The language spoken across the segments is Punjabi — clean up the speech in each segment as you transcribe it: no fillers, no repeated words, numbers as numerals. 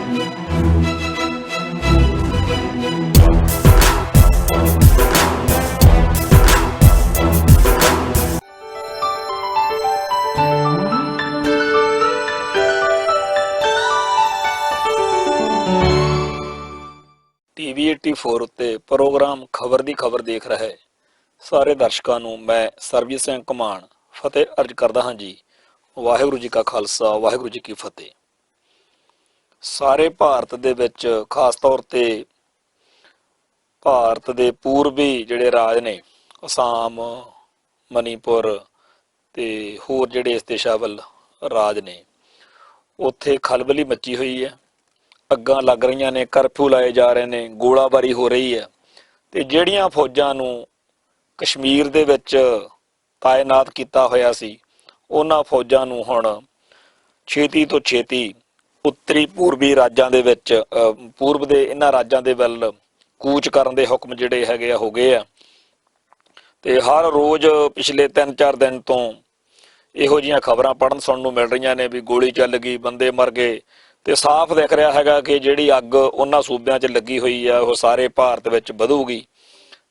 TV 84 ਉੱਤੇ ਪ੍ਰੋਗਰਾਮ ਖਬਰ ਦੀ ਖਬਰ ਦੇਖ ਰਹੇ ਸਾਰੇ ਦਰਸ਼ਕਾਂ ਨੂੰ ਮੈਂ ਸਰਬਜੀਤ ਸਿੰਘ ਘਮਾਣ ਫਤਿਹ ਅਰਜ ਕਰਦਾ ਹਾਂ ਜੀ। ਵਾਹਿਗੁਰੂ ਜੀ ਕਾ ਖਾਲਸਾ, ਵਾਹਿਗੁਰੂ ਜੀ ਕੀ ਫਤਿਹ। ਸਾਰੇ ਭਾਰਤ ਦੇ ਵਿੱਚ ਖਾਸ ਤੌਰ ਤੇ ਭਾਰਤ ਦੇ ਪੂਰਬੀ ਜਿਹੜੇ ਰਾਜ ਨੇ ਅਸਾਮ, ਮਨੀਪੁਰ ਤੇ ਹੋਰ ਜਿਹੜੇ ਇਸ ਦਿਸ਼ਾ ਵੱਲ ਰਾਜ ਨੇ, ਉੱਥੇ ਖਲਬਲੀ ਮੱਚੀ ਹੋਈ ਹੈ। ਅੱਗਾਂ ਲੱਗ ਰਹੀਆਂ ਨੇ, ਕਰਫਿਊ ਲਾਏ ਜਾ ਰਹੇ ਨੇ, ਗੋਲਾਬਾਰੀ ਹੋ ਰਹੀ ਹੈ। ਤੇ ਜਿਹੜੀਆਂ ਫੌਜਾਂ ਨੂੰ ਕਸ਼ਮੀਰ ਦੇ ਵਿੱਚ ਤਾਇਨਾਤ ਕੀਤਾ ਹੋਇਆ ਸੀ, ਉਹਨਾਂ ਫੌਜਾਂ ਨੂੰ ਹੁਣ ਛੇਤੀ ਤੋਂ ਛੇਤੀ ਉੱਤਰੀ ਪੂਰਬੀ ਰਾਜਾਂ ਦੇ ਵਿੱਚ ਪੂਰਬ ਦੇ ਇਹਨਾਂ ਰਾਜਾਂ ਦੇ ਵੱਲ ਕੂਚ ਕਰਨ ਦੇ ਹੁਕਮ ਜਿਹੜੇ ਹੈਗੇ ਆ ਹੋ ਗਏ ਆ। ਤੇ ਹਰ ਰੋਜ਼ ਪਿਛਲੇ 3-4 ਦਿਨ ਤੋਂ ਇਹੋ ਜਿਹੀਆਂ ਖਬਰਾਂ ਪੜ੍ਹਨ ਸੁਣਨ ਨੂੰ ਮਿਲ ਰਹੀਆਂ ਨੇ ਵੀ ਗੋਲੀ ਚੱਲ ਗਈ, ਬੰਦੇ ਮਰ ਗਏ। ਤੇ ਸਾਫ਼ ਦਿਖ ਰਿਹਾ ਹੈਗਾ ਕਿ ਜਿਹੜੀ ਅੱਗ ਉਹਨਾਂ ਸੂਬਿਆਂ 'ਚ ਲੱਗੀ ਹੋਈ ਆ ਉਹ ਸਾਰੇ ਭਾਰਤ ਵਿੱਚ ਵਧੂਗੀ।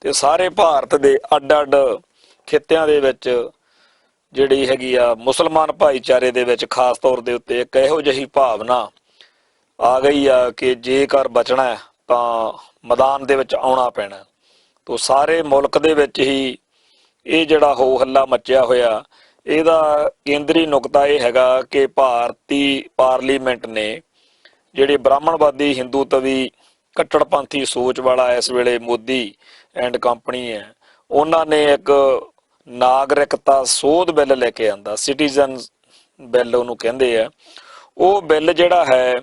ਤੇ ਸਾਰੇ ਭਾਰਤ ਦੇ ਅੱਡ-ਅੱਡ ਖਿੱਤਿਆਂ ਦੇ ਵਿੱਚ ਜਿਹੜੀ ਹੈਗੀ ਆ ਮੁਸਲਮਾਨ ਭਾਈਚਾਰੇ ਦੇ ਵਿੱਚ ਖਾਸ ਤੌਰ ਦੇ ਉੱਤੇ ਇੱਕ ਇਹੋ ਜਿਹੀ ਭਾਵਨਾ ਆ ਗਈ ਆ ਕਿ ਜੇਕਰ ਬਚਣਾ ਤਾਂ ਮੈਦਾਨ ਦੇ ਵਿੱਚ ਆਉਣਾ ਪੈਣਾ। ਤੋ ਸਾਰੇ ਮੁਲਕ ਦੇ ਵਿੱਚ ਹੀ ਇਹ ਜਿਹੜਾ ਹੋ ਹੱਲਾ ਮੱਚਿਆ ਹੋਇਆ, ਇਹਦਾ ਕੇਂਦਰੀ ਨੁਕਤਾ ਇਹ ਹੈਗਾ ਕਿ ਭਾਰਤੀ ਪਾਰਲੀਮੈਂਟ ਨੇ ਜਿਹੜੇ ਬ੍ਰਾਹਮਣਵਾਦੀ ਹਿੰਦੂਤਵੀ ਕੱਟੜਪੰਥੀ ਸੋਚ ਵਾਲਾ ਇਸ ਵੇਲੇ ਮੋਦੀ ਐਂਡ ਕੰਪਨੀ ਹੈ, ਉਹਨਾਂ ਨੇ ਇੱਕ ਨਾਗਰਿਕਤਾ ਸੋਧ ਬਿੱਲ ਲੈ ਕੇ ਆਂਦਾ, ਸਿਟੀਜ਼ਨ ਬਿੱਲ ਉਹਨੂੰ ਕਹਿੰਦੇ ਆ। ਉਹ ਬਿੱਲ ਜਿਹੜਾ ਹੈ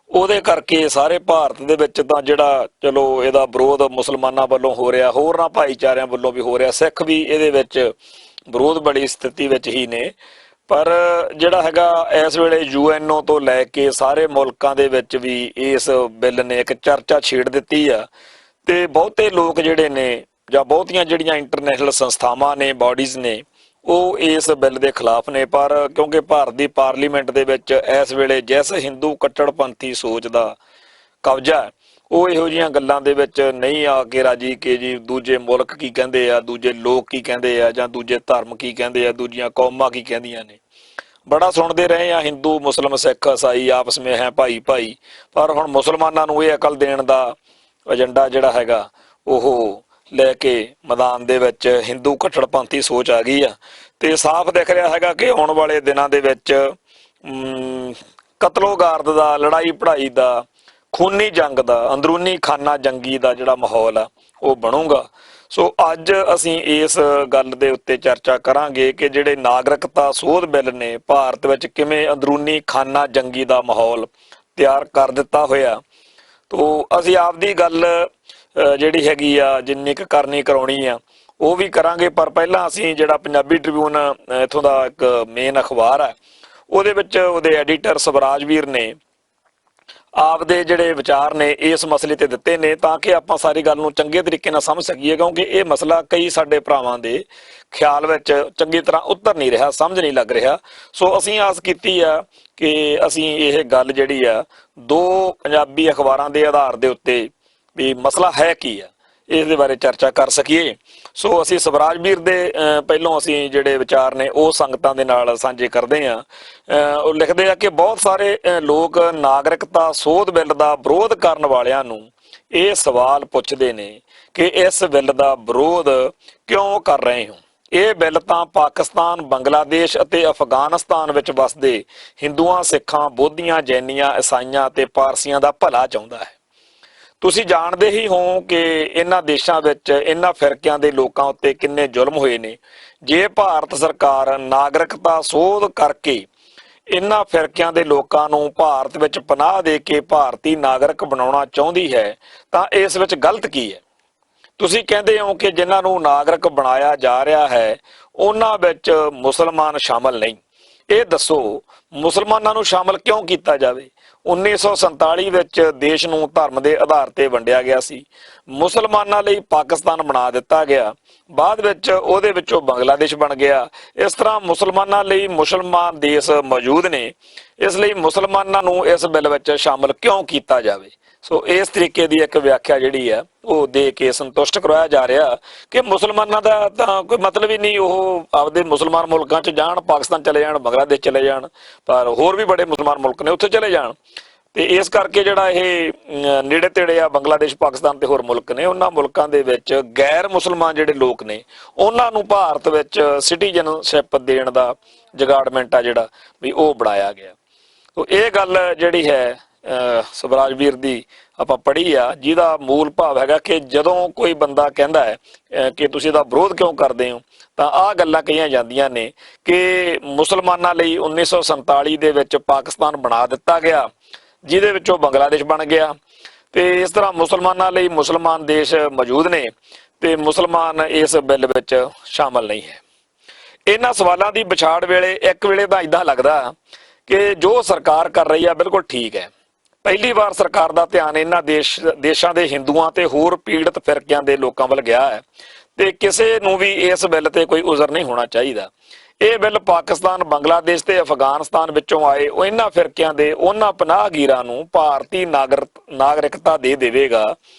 ਉਹਦੇ ਕਰਕੇ ਸਾਰੇ ਭਾਰਤ ਦੇ ਵਿੱਚ ਤਾਂ ਜਿਹੜਾ ਚਲੋ ਇਹਦਾ ਵਿਰੋਧ ਮੁਸਲਮਾਨਾਂ ਵੱਲੋਂ ਹੋ ਰਿਹਾ, ਹੋਰਨਾਂ ਭਾਈਚਾਰਿਆਂ ਵੱਲੋਂ ਵੀ ਹੋ ਰਿਹਾ, ਸਿੱਖ ਵੀ ਇਹਦੇ ਵਿੱਚ ਵਿਰੋਧ ਬੜੀ ਸਥਿਤੀ ਵਿੱਚ ਹੀ ਨੇ। ਪਰ ਜਿਹੜਾ ਹੈਗਾ ਇਸ ਵੇਲੇ UNO ਤੋਂ ਲੈ ਕੇ ਸਾਰੇ ਮੁਲਕਾਂ ਦੇ ਵਿੱਚ ਵੀ ਇਸ ਬਿੱਲ ਨੇ ਇੱਕ ਚਰਚਾ ਛੇੜ ਦਿੱਤੀ ਆ। ਤੇ ਬਹੁਤੇ ਲੋਕ ਜਿਹੜੇ ਨੇ ਜਾਂ ਬਹੁਤੀਆਂ ਜਿਹੜੀਆਂ ਇੰਟਰਨੈਸ਼ਨਲ ਸੰਸਥਾਵਾਂ ਨੇ, ਬਾਡੀਜ਼ ਨੇ, ਉਹ ਇਸ ਬਿੱਲ ਦੇ ਖਿਲਾਫ ਨੇ। ਪਰ ਕਿਉਂਕਿ ਭਾਰਤ ਦੀ ਪਾਰਲੀਮੈਂਟ ਦੇ ਵਿੱਚ ਇਸ ਵੇਲੇ ਜਿਸ ਹਿੰਦੂ ਕੱਟੜਪੰਥੀ ਸੋਚ ਦਾ ਕਬਜ਼ਾ, ਉਹ ਇਹੋ ਜਿਹੀਆਂ ਗੱਲਾਂ ਦੇ ਵਿੱਚ ਨਹੀਂ ਆ ਕੇ ਰਾਜੀ ਕਿ ਜੀ ਦੂਜੇ ਮੁਲਕ ਕੀ ਕਹਿੰਦੇ ਆ, ਦੂਜੇ ਲੋਕ ਕੀ ਕਹਿੰਦੇ ਆ, ਜਾਂ ਦੂਜੇ ਧਰਮ ਕੀ ਕਹਿੰਦੇ ਆ, ਦੂਜੀਆਂ ਕੌਮਾਂ ਕੀ ਕਹਿੰਦੀਆਂ ਨੇ। ਬੜਾ ਸੁਣਦੇ ਰਹੇ ਆ ਹਿੰਦੂ, ਮੁਸਲਮ, ਸਿੱਖ, ਈਸਾਈ ਆਪਸ ਵਿੱਚ ਹੈ ਭਾਈ ਭਾਈ। ਪਰ ਹੁਣ ਮੁਸਲਮਾਨਾਂ ਨੂੰ ਇਹ ਅਕਲ ਦੇਣ ਦਾ ਏਜੰਡਾ ਜਿਹੜਾ ਹੈਗਾ ਉਹ ਲੈ ਕੇ ਮੈਦਾਨ ਦੇ ਵਿੱਚ ਹਿੰਦੂ ਕੱਟੜਪੰਥੀ ਸੋਚ ਆ ਗਈ ਆ। ਤੇ ਸਾਫ਼ ਦਿਖ ਰਿਹਾ ਹੈਗਾ ਕਿ ਆਉਣ ਵਾਲੇ ਦਿਨਾਂ ਦੇ ਵਿੱਚ ਕਤਲੋਗਾਰਦ ਦਾ, ਲੜਾਈ ਪੜ੍ਹਾਈ ਦਾ, ਖੂਨੀ ਜੰਗ ਦਾ, ਅੰਦਰੂਨੀ ਖਾਨਾ ਜੰਗੀ ਦਾ ਜਿਹੜਾ ਮਾਹੌਲ ਆ ਉਹ ਬਣੂਗਾ। ਸੋ ਅੱਜ ਅਸੀਂ ਇਸ ਗੱਲ ਦੇ ਉੱਤੇ ਚਰਚਾ ਕਰਾਂਗੇ ਕਿ ਜਿਹੜੇ ਨਾਗਰਿਕਤਾ ਸੋਧ ਬਿੱਲ ਨੇ ਭਾਰਤ ਵਿੱਚ ਕਿਵੇਂ ਅੰਦਰੂਨੀ ਖਾਨਾ ਜੰਗੀ ਦਾ ਮਾਹੌਲ ਤਿਆਰ ਕਰ ਦਿੱਤਾ ਹੋਇਆ। ਤੋ ਅਸੀਂ ਆਪਦੀ ਗੱਲ ਜਿਹੜੀ ਹੈਗੀ ਆ ਜਿੰਨੀ ਕੁ ਕਰਨੀ ਕਰਾਉਣੀ ਆ ਉਹ ਵੀ ਕਰਾਂਗੇ। ਪਰ ਪਹਿਲਾਂ ਅਸੀਂ ਜਿਹੜਾ ਪੰਜਾਬੀ ਟ੍ਰਿਬਿਊਨ ਇੱਥੋਂ ਦਾ ਇੱਕ ਮੇਨ ਅਖਬਾਰ ਹੈ, ਉਹਦੇ ਵਿੱਚ ਉਹਦੇ ਐਡੀਟਰ ਸਵਰਾਜਵੀਰ ਨੇ ਆਪਦੇ ਜਿਹੜੇ ਵਿਚਾਰ ਨੇ ਇਸ ਮਸਲੇ ਤੇ ਦਿੱਤੇ ਨੇ, ਤਾਂ ਕਿ ਆਪਾਂ ਸਾਰੀ ਗੱਲ ਨੂੰ ਚੰਗੇ ਤਰੀਕੇ ਨਾਲ ਸਮਝ ਸਕੀਏ। ਕਿਉਂਕਿ ਇਹ ਮਸਲਾ ਕਈ ਸਾਡੇ ਭਰਾਵਾਂ ਦੇ ਖਿਆਲ ਵਿੱਚ ਚੰਗੀ ਤਰ੍ਹਾਂ ਉਤਰ ਨਹੀਂ ਰਿਹਾ, ਸਮਝ ਨਹੀਂ ਲੱਗ ਰਿਹਾ। ਸੋ ਅਸੀਂ ਆਸ ਕੀਤੀ ਆ ਕਿ ਅਸੀਂ ਇਹ ਗੱਲ ਜਿਹੜੀ ਆ ਦੋ ਪੰਜਾਬੀ ਅਖਬਾਰਾਂ ਦੇ ਆਧਾਰ ਦੇ ਉੱਤੇ ਵੀ ਮਸਲਾ ਹੈ ਕੀ ਆ, ਇਸ ਦੇ ਬਾਰੇ ਚਰਚਾ ਕਰ ਸਕੀਏ। ਸੋ ਅਸੀਂ ਸਵਰਾਜਵੀਰ ਦੇ ਪਹਿਲੋਂ ਅਸੀਂ ਜਿਹੜੇ ਵਿਚਾਰ ਨੇ ਉਹ ਸੰਗਤਾਂ ਦੇ ਨਾਲ ਸਾਂਝੇ ਕਰਦੇ ਹਾਂ। ਉਹ ਲਿਖਦੇ ਆ ਕਿ ਬਹੁਤ ਸਾਰੇ ਲੋਕ ਨਾਗਰਿਕਤਾ ਸੋਧ ਬਿੱਲ ਦਾ ਵਿਰੋਧ ਕਰਨ ਵਾਲਿਆਂ ਨੂੰ ਇਹ ਸਵਾਲ ਪੁੱਛਦੇ ਨੇ ਕਿ ਇਸ ਬਿੱਲ ਦਾ ਵਿਰੋਧ ਕਿਉਂ ਕਰ ਰਹੇ ਹੋ। ਇਹ ਬਿੱਲ ਤਾਂ ਪਾਕਿਸਤਾਨ, ਬੰਗਲਾਦੇਸ਼ ਅਤੇ ਅਫਗਾਨਿਸਤਾਨ ਵਿੱਚ ਵਸਦੇ ਹਿੰਦੂਆਂ, ਸਿੱਖਾਂ, ਬੋਧੀਆਂ, ਜੈਨੀਆਂ, ਈਸਾਈਆਂ ਅਤੇ ਪਾਰਸੀਆਂ ਦਾ ਭਲਾ ਚਾਹੁੰਦਾ ਹੈ। ਤੁਸੀਂ ਜਾਣਦੇ ਹੀ ਹੋ ਕਿ ਇਹਨਾਂ ਦੇਸ਼ਾਂ ਵਿੱਚ ਇਹਨਾਂ ਫਿਰਕਿਆਂ ਦੇ ਲੋਕਾਂ ਉੱਤੇ ਕਿੰਨੇ ਜ਼ੁਲਮ ਹੋਏ ਨੇ। ਜੇ ਭਾਰਤ ਸਰਕਾਰ ਨਾਗਰਿਕਤਾ ਸੋਧ ਕਰਕੇ ਇਹਨਾਂ ਫਿਰਕਿਆਂ ਦੇ ਲੋਕਾਂ ਨੂੰ ਭਾਰਤ ਵਿੱਚ ਪਨਾਹ ਦੇ ਕੇ ਭਾਰਤੀ ਨਾਗਰਿਕ ਬਣਾਉਣਾ ਚਾਹੁੰਦੀ ਹੈ ਤਾਂ ਇਸ ਵਿੱਚ ਗਲਤ ਕੀ ਹੈ? ਤੁਸੀਂ ਕਹਿੰਦੇ ਹੋ ਕਿ ਜਿਨ੍ਹਾਂ ਨੂੰ ਨਾਗਰਿਕ ਬਣਾਇਆ ਜਾ ਰਿਹਾ ਹੈ ਉਹਨਾਂ ਵਿੱਚ ਮੁਸਲਮਾਨ ਸ਼ਾਮਲ ਨਹੀਂ। ਇਹ ਦੱਸੋ ਮੁਸਲਮਾਨਾਂ ਨੂੰ ਸ਼ਾਮਲ ਕਿਉਂ ਕੀਤਾ ਜਾਵੇ? 1947 ਵਿੱਚ ਦੇਸ਼ ਨੂੰ ਧਰਮ ਦੇ ਆਧਾਰ ਤੇ ਵੰਡਿਆ ਗਿਆ ਸੀ। ਮੁਸਲਮਾਨਾਂ ਲਈ ਪਾਕਿਸਤਾਨ ਬਣਾ ਦਿੱਤਾ ਗਿਆ। ਬਾਅਦ ਵਿੱਚ ਉਹਦੇ ਵਿੱਚੋਂ ਬੰਗਲਾਦੇਸ਼ ਬਣ ਗਿਆ। ਇਸ ਤਰ੍ਹਾਂ ਮੁਸਲਮਾਨਾਂ ਲਈ ਮੁਸਲਮਾਨ ਦੇਸ਼ ਮੌਜੂਦ ਨੇ, ਇਸ ਲਈ ਮੁਸਲਮਾਨਾਂ ਨੂੰ ਇਸ ਬਿੱਲ ਵਿੱਚ ਸ਼ਾਮਲ ਕਿਉਂ ਕੀਤਾ ਜਾਵੇ। ਸੋ ਇਸ ਤਰੀਕੇ ਦੀ ਇੱਕ ਵਿਆਖਿਆ ਜਿਹੜੀ ਆ ਉਹ ਦੇ ਕੇ ਸੰਤੁਸ਼ਟ ਕਰਵਾਇਆ ਜਾ ਰਿਹਾ ਕਿ ਮੁਸਲਮਾਨਾਂ ਦਾ ਤਾਂ ਕੋਈ ਮਤਲਬ ਹੀ ਨਹੀਂ, ਉਹ ਆਪਦੇ ਮੁਸਲਮਾਨ ਮੁਲਕਾਂ 'ਚ ਜਾਣ, ਪਾਕਿਸਤਾਨ ਚਲੇ ਜਾਣ, ਬੰਗਲਾਦੇਸ਼ ਚਲੇ ਜਾਣ, ਪਰ ਹੋਰ ਵੀ ਬੜੇ ਮੁਸਲਮਾਨ ਮੁਲਕ ਨੇ ਉੱਥੇ ਚਲੇ ਜਾਣ। ਤੇ ਇਸ ਕਰਕੇ ਜਿਹੜਾ ਇਹ ਨੇੜੇ ਤੇੜੇ ਆ ਬੰਗਲਾਦੇਸ਼, ਪਾਕਿਸਤਾਨ ਤੇ ਹੋਰ ਮੁਲਕ ਨੇ, ਉਹਨਾਂ ਮੁਲਕਾਂ ਦੇ ਵਿੱਚ ਗੈਰ ਮੁਸਲਮਾਨ ਜਿਹੜੇ ਲੋਕ ਨੇ ਉਹਨਾਂ ਨੂੰ ਭਾਰਤ ਵਿੱਚ ਸਿਟੀਜ਼ਨਸ਼ਿਪ ਦੇਣ ਦਾ ਜਗਾੜਮੈਂਟ ਆ ਜਿਹੜਾ ਵੀ ਉਹ ਬਣਾਇਆ ਗਿਆ। ਤੋ ਇਹ ਗੱਲ ਜਿਹੜੀ ਹੈ ਸਵਰਾਜ ਵੀਰ ਦੀ ਆਪਾਂ ਪੜ੍ਹੀ ਆ, ਜਿਹਦਾ ਮੂਲ ਭਾਵ ਹੈਗਾ ਕਿ ਜਦੋਂ ਕੋਈ ਬੰਦਾ ਕਹਿੰਦਾ ਹੈ ਕਿ ਤੁਸੀਂ ਇਹਦਾ ਵਿਰੋਧ ਕਿਉਂ ਕਰਦੇ ਹੋ, ਤਾਂ ਆਹ ਗੱਲਾਂ ਕਹੀਆਂ ਜਾਂਦੀਆਂ ਨੇ ਕਿ ਮੁਸਲਮਾਨਾਂ ਲਈ 1947 ਦੇ ਵਿੱਚ ਪਾਕਿਸਤਾਨ ਬਣਾ ਦਿੱਤਾ ਗਿਆ, ਜਿਹਦੇ ਵਿੱਚੋਂ ਬੰਗਲਾਦੇਸ਼ ਬਣ ਗਿਆ, ਤੇ ਇਸ ਤਰ੍ਹਾਂ ਮੁਸਲਮਾਨਾਂ ਲਈ ਮੁਸਲਮਾਨ ਦੇਸ਼ ਮੌਜੂਦ ਨੇ ਤੇ ਮੁਸਲਮਾਨ ਇਸ ਬਿੱਲ ਵਿੱਚ ਸ਼ਾਮਲ ਨਹੀਂ ਹੈ। ਇਹਨਾਂ ਸਵਾਲਾਂ ਦੀ ਵਿਛਾੜ ਵੇਲੇ ਇੱਕ ਵੇਲੇ ਤਾਂ ਇਦਾਂ ਲੱਗਦਾ ਕਿ ਜੋ ਸਰਕਾਰ ਕਰ ਰਹੀ ਆ ਬਿਲਕੁਲ ਠੀਕ ਹੈ। ਪਹਿਲੀ ਵਾਰ ਸਰਕਾਰ ਦਾ ਧਿਆਨ ਇਹਨਾਂ ਦੇਸ਼ਾਂ ਦੇ ਹਿੰਦੂਆਂ ਤੇ ਹੋਰ ਪੀੜਤ ਫਿਰਕਿਆਂ ਦੇ ਲੋਕਾਂ ਵੱਲ ਗਿਆ ਹੈ ਤੇ ਕਿਸੇ ਨੂੰ ਵੀ ਇਸ ਬਿੱਲ ਤੇ ਕੋਈ ਉਜ਼ਰ ਨਹੀਂ ਹੋਣਾ ਚਾਹੀਦਾ। ਇਹ ਬਿੱਲ ਪਾਕਿਸਤਾਨ, ਬੰਗਲਾਦੇਸ਼ ਤੇ ਅਫਗਾਨਿਸਤਾਨ ਵਿੱਚੋਂ ਆਏ ਇਹਨਾਂ ਫਿਰਕਿਆਂ ਦੇ ਉਹਨਾਂ ਪਨਾਹਗੀਰਾਂ ਨੂੰ ਭਾਰਤੀ ਨਾਗਰਿਕਤਾ ਦੇ ਦੇਵੇਗਾ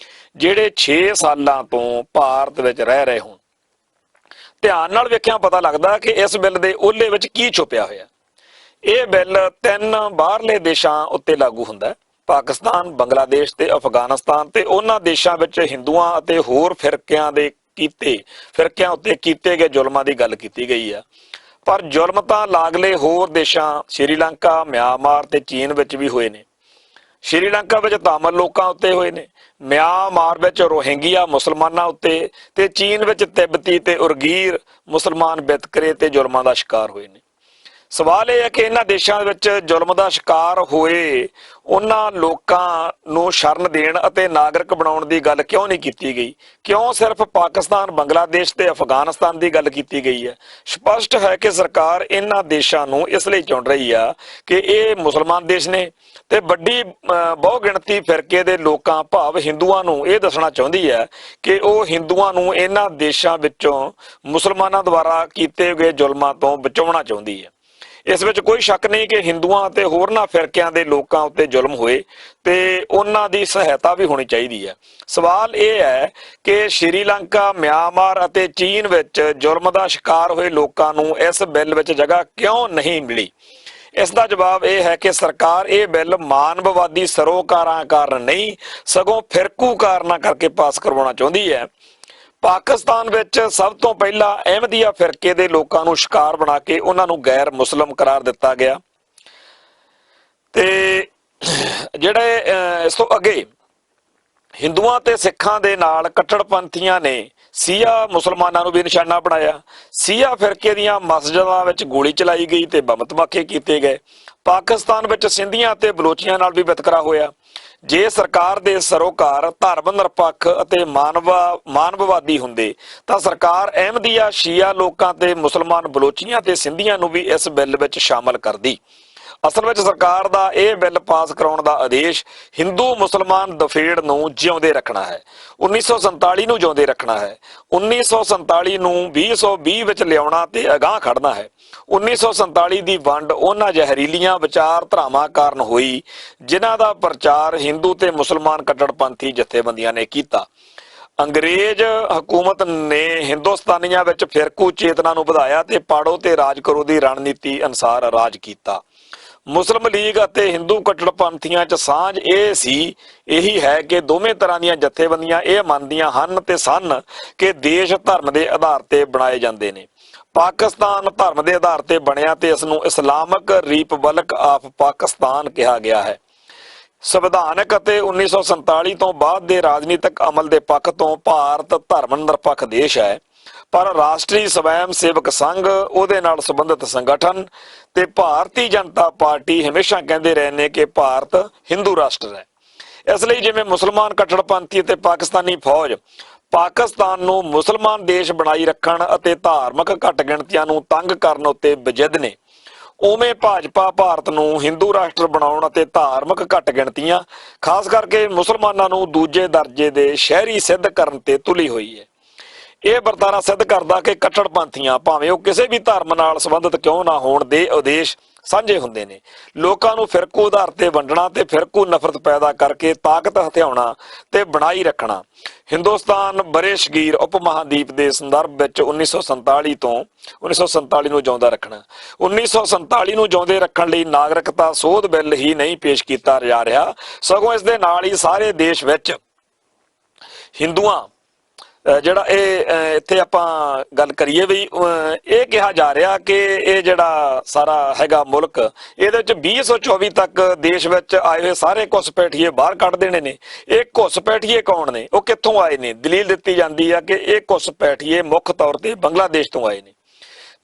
ਜਿਹੜੇ 6 ਸਾਲਾਂ ਤੋਂ ਭਾਰਤ ਵਿੱਚ ਰਹਿ ਰਹੇ ਹੋਣ। ਧਿਆਨ ਨਾਲ ਵੇਖਿਆ ਪਤਾ ਲੱਗਦਾ ਕਿ ਇਸ ਬਿੱਲ ਦੇ ਓਹਲੇ ਵਿੱਚ ਕੀ ਛੁਪਿਆ ਹੋਇਆ। ਇਹ ਬਿੱਲ 3 ਬਾਹਰਲੇ ਦੇਸ਼ਾਂ ਉੱਤੇ ਲਾਗੂ ਹੁੰਦਾ ਹੈ, ਪਾਕਿਸਤਾਨ, ਬੰਗਲਾਦੇਸ਼ ਤੇ ਅਫਗਾਨਿਸਤਾਨ, ਤੇ ਉਹਨਾਂ ਦੇਸ਼ਾਂ ਵਿੱਚ ਹਿੰਦੂਆਂ ਅਤੇ ਹੋਰ ਫਿਰਕਿਆਂ ਉੱਤੇ ਕੀਤੇ ਗਏ ਜ਼ੁਲਮਾਂ ਦੀ ਗੱਲ ਕੀਤੀ ਗਈ ਆ। ਪਰ ਜ਼ੁਲਮ ਤਾਂ ਲਾਗਲੇ ਹੋਰ ਦੇਸ਼ਾਂ ਸ਼੍ਰੀਲੰਕਾ, ਮਿਆਂਮਾਰ ਤੇ ਚੀਨ ਵਿੱਚ ਵੀ ਹੋਏ ਨੇ। ਸ਼੍ਰੀਲੰਕਾ ਵਿੱਚ ਤਾਮਿਲ ਲੋਕਾਂ ਉੱਤੇ ਹੋਏ ਨੇ, ਮਿਆਂਮਾਰ ਵਿੱਚ ਰੋਹਿੰਗੀਆ ਮੁਸਲਮਾਨਾਂ ਉੱਤੇ, ਤੇ ਚੀਨ ਵਿੱਚ ਤਿੱਬਤੀ ਤੇ ਉਰਗੀਰ ਮੁਸਲਮਾਨ ਵਿਤਕਰੇ ਤੇ ਜ਼ੁਲਮਾਂ ਦਾ ਸ਼ਿਕਾਰ ਹੋਏ ਨੇ। ਸਵਾਲ ਇਹ ਹੈ ਕਿ ਇਹਨਾਂ ਦੇਸ਼ਾਂ ਵਿੱਚ ਜ਼ੁਲਮ ਦਾ ਸ਼ਿਕਾਰ ਹੋਏ ਉਹਨਾਂ ਲੋਕਾਂ ਨੂੰ ਸ਼ਰਨ ਦੇਣ ਅਤੇ ਨਾਗਰਿਕ ਬਣਾਉਣ ਦੀ ਗੱਲ ਕਿਉਂ ਨਹੀਂ ਕੀਤੀ ਗਈ? ਕਿਉਂ ਸਿਰਫ ਪਾਕਿਸਤਾਨ, ਬੰਗਲਾਦੇਸ਼ ਤੇ ਅਫਗਾਨਿਸਤਾਨ ਦੀ ਗੱਲ ਕੀਤੀ ਗਈ ਹੈ? ਸਪਸ਼ਟ ਹੈ ਕਿ ਸਰਕਾਰ ਇਹਨਾਂ ਦੇਸ਼ਾਂ ਨੂੰ ਇਸ ਲਈ ਚੁਣ ਰਹੀ ਆ ਕਿ ਇਹ ਮੁਸਲਮਾਨ ਦੇਸ਼ ਨੇ ਤੇ ਵੱਡੀ ਬਹੁ ਗਿਣਤੀ ਫਿਰਕੇ ਦੇ ਲੋਕਾਂ ਭਾਵ ਹਿੰਦੂਆਂ ਨੂੰ ਇਹ ਦੱਸਣਾ ਚਾਹੁੰਦੀ ਹੈ ਕਿ ਉਹ ਹਿੰਦੂਆਂ ਨੂੰ ਇਹਨਾਂ ਦੇਸ਼ਾਂ ਵਿੱਚੋਂ ਮੁਸਲਮਾਨਾਂ ਦੁਆਰਾ ਕੀਤੇ ਗਏ ਜ਼ੁਲਮਾਂ ਤੋਂ ਬਚਾਉਣਾ ਚਾਹੁੰਦੀ ਹੈ। ਇਸ ਵਿੱਚ ਕੋਈ ਸ਼ੱਕ ਨਹੀਂ ਕਿ ਹਿੰਦੂਆਂ ਅਤੇ ਹੋਰਨਾਂ ਫਿਰਕਿਆਂ ਦੇ ਲੋਕਾਂ ਉੱਤੇ ਜ਼ੁਲਮ ਹੋਏ ਤੇ ਉਹਨਾਂ ਦੀ ਸਹਾਇਤਾ ਵੀ ਹੋਣੀ ਚਾਹੀਦੀ ਹੈ। ਸਵਾਲ ਇਹ ਹੈ ਕਿ ਸ਼੍ਰੀਲੰਕਾ, ਮਿਆਂਮਾਰ ਅਤੇ ਚੀਨ ਵਿੱਚ ਜ਼ੁਲਮ ਦਾ ਸ਼ਿਕਾਰ ਹੋਏ ਲੋਕਾਂ ਨੂੰ ਇਸ ਬਿੱਲ ਵਿੱਚ ਜਗ੍ਹਾ ਕਿਉਂ ਨਹੀਂ ਮਿਲੀ? ਇਸ ਦਾ ਜਵਾਬ ਇਹ ਹੈ ਕਿ ਸਰਕਾਰ ਇਹ ਬਿੱਲ ਮਾਨਵਵਾਦੀ ਸਰੋਕਾਰਾਂ ਕਾਰਨ ਨਹੀਂ, ਸਗੋਂ ਫਿਰਕੂ ਕਾਰਨਾਂ ਕਰਕੇ ਪਾਸ ਕਰਵਾਉਣਾ ਚਾਹੁੰਦੀ ਹੈ। ਪਾਕਿਸਤਾਨ ਵਿੱਚ ਸਭ ਤੋਂ ਪਹਿਲਾਂ ਅਹਿਮਦੀਆ ਫਿਰਕੇ ਦੇ ਲੋਕਾਂ ਨੂੰ ਸ਼ਿਕਾਰ ਬਣਾ ਕੇ ਉਹਨਾਂ ਨੂੰ ਗੈਰ ਮੁਸਲਮ ਕਰਾਰ ਦਿੱਤਾ ਗਿਆ, ਤੇ ਜਿਹੜੇ ਇਸ ਤੋਂ ਅੱਗੇ ਹਿੰਦੂਆਂ ਤੇ ਸਿੱਖਾਂ ਦੇ ਨਾਲ ਕੱਟੜਪੰਥੀਆਂ ਨੇ ਸੀਆ ਮੁਸਲਮਾਨਾਂ ਨੂੰ ਵੀ ਨਿਸ਼ਾਨਾ ਬਣਾਇਆ। ਸੀਆ ਫਿਰਕੇ ਦੀਆਂ ਮਸਜਿਦਾਂ ਵਿੱਚ ਗੋਲੀ ਚਲਾਈ ਗਈ ਤੇ ਬੰਬ ਧਮਾਕੇ ਕੀਤੇ ਗਏ। ਪਾਕਿਸਤਾਨ ਵਿੱਚ ਸਿੰਧੀਆਂ ਤੇ ਬਲੋਚੀਆਂ ਨਾਲ ਵੀ ਵਿਤਕਰਾ ਹੋਇਆ। ਜੇ ਸਰਕਾਰ ਦੇ ਸਰੋਕਾਰ ਧਰਮ ਨਿਰਪੱਖ ਅਤੇ ਮਾਨਵਵਾਦੀ ਹੁੰਦੇ ਤਾਂ ਸਰਕਾਰ ਅਹਿਮਦੀਆ ਸ਼ੀਆ ਲੋਕਾਂ ਤੇ ਮੁਸਲਮਾਨ ਬਲੋਚੀਆਂ ਤੇ ਸਿੰਧੀਆਂ ਨੂੰ ਵੀ ਇਸ ਬਿੱਲ ਵਿੱਚ ਸ਼ਾਮਲ ਕਰਦੀ। ਅਸਲ ਵਿੱਚ ਸਰਕਾਰ ਦਾ ਇਹ ਬਿੱਲ ਪਾਸ ਕਰਾਉਣ ਦਾ ਆਦੇਸ਼ ਹਿੰਦੂ ਮੁਸਲਮਾਨ ਦਫੇੜ ਨੂੰ ਜਿਉਂਦੇ ਰੱਖਣਾ ਹੈ, 1947 ਨੂੰ ਜਿਉਂਦੇ ਰੱਖਣਾ ਹੈ, 1947 ਨੂੰ 2020 ਵਿੱਚ ਲਿਆਉਣਾ ਤੇ ਅਗਾਂਹ ਖੜਨਾ ਹੈ। 1947 ਦੀ ਵੰਡ ਉਹਨਾਂ ਜ਼ਹਿਰੀਲੀਆਂ ਵਿਚਾਰਧਾਰਾਵਾਂ ਕਾਰਨ ਹੋਈ ਜਿਨ੍ਹਾਂ ਦਾ ਪ੍ਰਚਾਰ ਹਿੰਦੂ ਤੇ ਮੁਸਲਮਾਨ ਕੱਟੜਪੰਥੀ ਜਥੇਬੰਦੀਆਂ ਨੇ ਕੀਤਾ। ਅੰਗਰੇਜ਼ ਹਕੂਮਤ ਨੇ ਹਿੰਦੁਸਤਾਨੀਆਂ ਵਿੱਚ ਫਿਰਕੂ ਚੇਤਨਾ ਨੂੰ ਵਧਾਇਆ ਤੇ ਪਾੜੋ ਤੇ ਰਾਜ ਕਰੋ ਦੀ ਰਣਨੀਤੀ ਅਨੁਸਾਰ ਰਾਜ ਕੀਤਾ। ਮੁਸਲਿਮ ਲੀਗ ਅਤੇ ਹਿੰਦੂ ਕੱਟੜਪੰਥੀਆਂ 'ਚ ਸਾਂਝ ਇਹੀ ਹੈ ਕਿ ਦੋਵੇਂ ਤਰ੍ਹਾਂ ਦੀਆਂ ਜਥੇਬੰਦੀਆਂ ਇਹ ਮੰਨਦੀਆਂ ਹਨ ਤੇ ਸਨ ਕਿ ਦੇਸ਼ ਧਰਮ ਦੇ ਆਧਾਰ ਤੇ ਬਣਾਏ ਜਾਂਦੇ ਨੇ। ਪਾਕਿਸਤਾਨ ਧਰਮ ਦੇ ਆਧਾਰ ਤੇ ਬਣਿਆ ਤੇ ਇਸ ਨੂੰ ਇਸਲਾਮਿਕ ਰਿਪਬਲਿਕ ਆਫ ਪਾਕਿਸਤਾਨ ਕਿਹਾ ਗਿਆ ਹੈ। ਸੰਵਿਧਾਨਕ ਅਤੇ 1947 ਤੋਂ ਬਾਅਦ ਦੇ ਰਾਜਨੀਤਿਕ ਅਮਲ ਦੇ ਪੱਖ ਤੋਂ ਭਾਰਤ ਧਰਮ ਨਿਰਪੱਖ ਦੇਸ਼ ਹੈ, ਪਰ ਰਾਸ਼ਟਰੀ ਸਵੈਮ ਸੇਵਕ ਸੰਘ, ਉਹਦੇ ਨਾਲ ਸੰਬੰਧਿਤ ਸੰਗਠਨ ਤੇ ਭਾਰਤੀ ਜਨਤਾ ਪਾਰਟੀ ਹਮੇਸ਼ਾ ਕਹਿੰਦੇ ਰਹੇ ਨੇ ਕਿ ਭਾਰਤ ਹਿੰਦੂ ਰਾਸ਼ਟਰ ਹੈ। ਇਸ ਲਈ ਜਿਵੇਂ ਮੁਸਲਮਾਨ ਕੱਟੜਪੰਥੀ ਅਤੇ ਪਾਕਿਸਤਾਨੀ ਫੌਜ ਪਾਕਿਸਤਾਨ ਨੂੰ ਮੁਸਲਮਾਨ ਦੇਸ਼ ਬਣਾਈ ਰੱਖਣ ਅਤੇ ਧਾਰਮਿਕ ਘੱਟ ਗਿਣਤੀਆਂ ਨੂੰ ਤੰਗ ਕਰਨ ਉੱਤੇ ਵਜਿੱਦ ਨੇ, ਉਵੇਂ ਭਾਜਪਾ ਭਾਰਤ ਨੂੰ ਹਿੰਦੂ ਰਾਸ਼ਟਰ ਬਣਾਉਣ ਅਤੇ ਧਾਰਮਿਕ ਘੱਟ ਗਿਣਤੀਆਂ ਖਾਸ ਕਰਕੇ ਮੁਸਲਮਾਨਾਂ ਨੂੰ ਦੂਜੇ ਦਰਜੇ ਦੇ ਸ਼ਹਿਰੀ ਸਿੱਧ ਕਰਨ ਤੇ ਤੁਲੀ ਹੋਈ ਹੈ। ਇਹ ਵਰਤਾਰਾ ਸਿੱਧ ਕਰਦਾ ਕਿ ਕੱਟੜਪੰਥੀਆਂ ਭਾਵੇਂ ਉਹ ਕਿਸੇ ਵੀ ਧਰਮ ਨਾਲ ਸੰਬੰਧਿਤ ਕਿਉਂ ਨਾ ਹੋਣ ਦੇ ਉਦੇਸ਼ ਸਾਂਝੇ ਹੁੰਦੇ ਨੇ। ਲੋਕਾਂ ਨੂੰ ਫਿਰਕੂ ਆਧਾਰ ਤੇ ਵੰਡਣਾ ਤੇ ਫਿਰਕੂ ਨਫ਼ਰਤ ਪੈਦਾ ਕਰਕੇ ਤਾਕਤ ਹਥਿਆਉਣਾ ਤੇ ਬਣਾਈ ਰੱਖਣਾ ਹਿੰਦੁਸਤਾਨ ਬਰੇ ਸ਼ਗੀਰ ਉਪ ਮਹਾਦੀਪ ਦੇ ਸੰਦਰਭ ਵਿੱਚ 1947 ਨੂੰ ਜਿਉਂਦਾ ਰੱਖਣਾ। 1947 ਨੂੰ ਜਿਉਂਦੇ ਰੱਖਣ ਲਈ ਨਾਗਰਿਕਤਾ ਸੋਧ ਬਿੱਲ ਹੀ ਨਹੀਂ ਪੇਸ਼ ਕੀਤਾ ਜਾ ਰਿਹਾ, ਸਗੋਂ ਇਸ ਦੇ ਨਾਲ ਹੀ ਸਾਰੇ ਦੇਸ਼ ਵਿੱਚ ਹਿੰਦੂਆਂ ਜਿਹੜਾ ਇਹ ਇੱਥੇ ਆਪਾਂ ਗੱਲ ਕਰੀਏ ਵੀ ਇਹ ਕਿਹਾ ਜਾ ਰਿਹਾ ਕਿ ਇਹ ਜਿਹੜਾ ਸਾਰਾ ਹੈਗਾ ਮੁਲਕ ਇਹਦੇ ਵਿੱਚ 2024 ਤੱਕ ਦੇਸ਼ ਵਿੱਚ ਆਏ ਹੋਏ ਸਾਰੇ ਘੁਸਪੈਠੀਏ ਬਾਹਰ ਕੱਢ ਦੇਣੇ ਨੇ। ਇਹ ਘੁਸਪੈਠੀਏ ਕੌਣ ਨੇ, ਉਹ ਕਿੱਥੋਂ ਆਏ ਨੇ? ਦਲੀਲ ਦਿੱਤੀ ਜਾਂਦੀ ਆ ਕਿ ਇਹ ਘੁਸਪੈਠੀਏ ਮੁੱਖ ਤੌਰ ਤੇ ਬੰਗਲਾਦੇਸ਼ ਤੋਂ ਆਏ ਨੇ।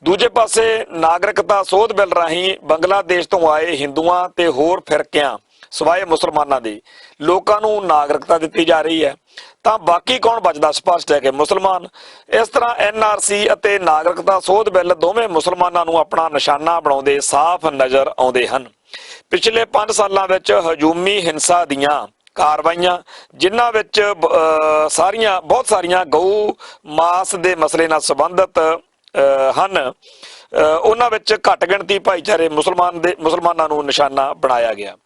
ਦੂਜੇ ਪਾਸੇ ਨਾਗਰਿਕਤਾ ਸੋਧ ਬਿੱਲ ਰਾਹੀਂ ਬੰਗਲਾਦੇਸ਼ ਤੋਂ ਆਏ ਹਿੰਦੂਆਂ ਤੇ ਹੋਰ ਫਿਰਕਿਆਂ ਸਿਵਾਏ ਮੁਸਲਮਾਨਾਂ ਦੇ ਲੋਕਾਂ ਨੂੰ ਨਾਗਰਿਕਤਾ ਦਿੱਤੀ ਜਾ ਰਹੀ ਹੈ, ਤਾਂ ਬਾਕੀ ਕੌਣ ਬਚਦਾ? ਸਪਸ਼ਟ ਹੈ ਕਿ ਮੁਸਲਮਾਨ। ਇਸ ਤਰ੍ਹਾਂ NRC ਅਤੇ ਨਾਗਰਿਕਤਾ ਸੋਧ ਬਿੱਲ ਦੋਵੇਂ ਮੁਸਲਮਾਨਾਂ ਨੂੰ ਆਪਣਾ ਨਿਸ਼ਾਨਾ ਬਣਾਉਂਦੇ ਸਾਫ਼ ਨਜ਼ਰ ਆਉਂਦੇ ਹਨ। ਪਿਛਲੇ 5 ਸਾਲਾਂ ਵਿੱਚ ਹਜੂਮੀ ਹਿੰਸਾ ਦੀਆਂ ਕਾਰਵਾਈਆਂ ਜਿਨ੍ਹਾਂ ਵਿੱਚ ਬਹੁਤ ਸਾਰੀਆਂ ਗਊ ਮਾਸ ਦੇ ਮਸਲੇ ਨਾਲ ਸੰਬੰਧਿਤ ਹਨ, ਉਹਨਾਂ ਵਿੱਚ ਘੱਟ ਗਿਣਤੀ ਭਾਈਚਾਰੇ ਮੁਸਲਮਾਨਾਂ ਨੂੰ ਨਿਸ਼ਾਨਾ ਬਣਾਇਆ ਗਿਆ।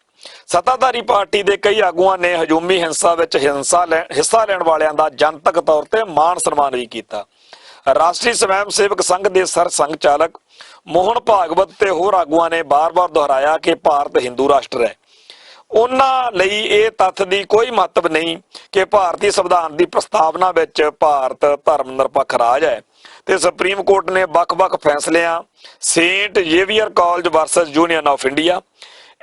ਸੱਤਾਧਾਰੀ ਪਾਰਟੀ ਦੇ ਕਈ ਆਗੂਆਂ ਨੇ ਹਜੂਮੀ ਹਿੰਸਾ ਵਿੱਚ ਹਿੱਸਾ ਲੈਣ ਵਾਲਿਆਂ ਦਾ ਜਨਤਕ ਤੌਰ ਤੇ ਮਾਣ ਸਨਮਾਨ ਵੀ ਕੀਤਾ। ਰਾਸ਼ਟਰੀ ਸਵੈਮ ਸੇਵਕ ਸੰਘ ਦੇ ਸੰਚਾਲਕ ਮੋਹਨ ਭਾਗਵਤ ਤੇ ਹੋਰ ਆਗੂਆਂ ਨੇ ਬਾਰ-ਬਾਰ ਦੁਹਰਾਇਆ ਕਿ ਭਾਰਤ ਹਿੰਦੂ ਰਾਸ਼ਟਰ ਹੈ। ਉਹਨਾਂ ਲਈ ਇਹ ਤੱਥ ਦੀ ਕੋਈ ਮਹੱਤਵ ਨਹੀਂ ਕਿ ਭਾਰਤੀ ਸੰਵਿਧਾਨ ਦੀ ਪ੍ਰਸਤਾਵਨਾ ਵਿੱਚ ਭਾਰਤ ਧਰਮ ਨਿਰਪੱਖ ਰਾਜ ਹੈ ਤੇ ਸੁਪਰੀਮ ਕੋਰਟ ਨੇ ਵੱਖ-ਵੱਖ ਫੈਸਲਿਆਂ Saint Xavier college versus Union of India,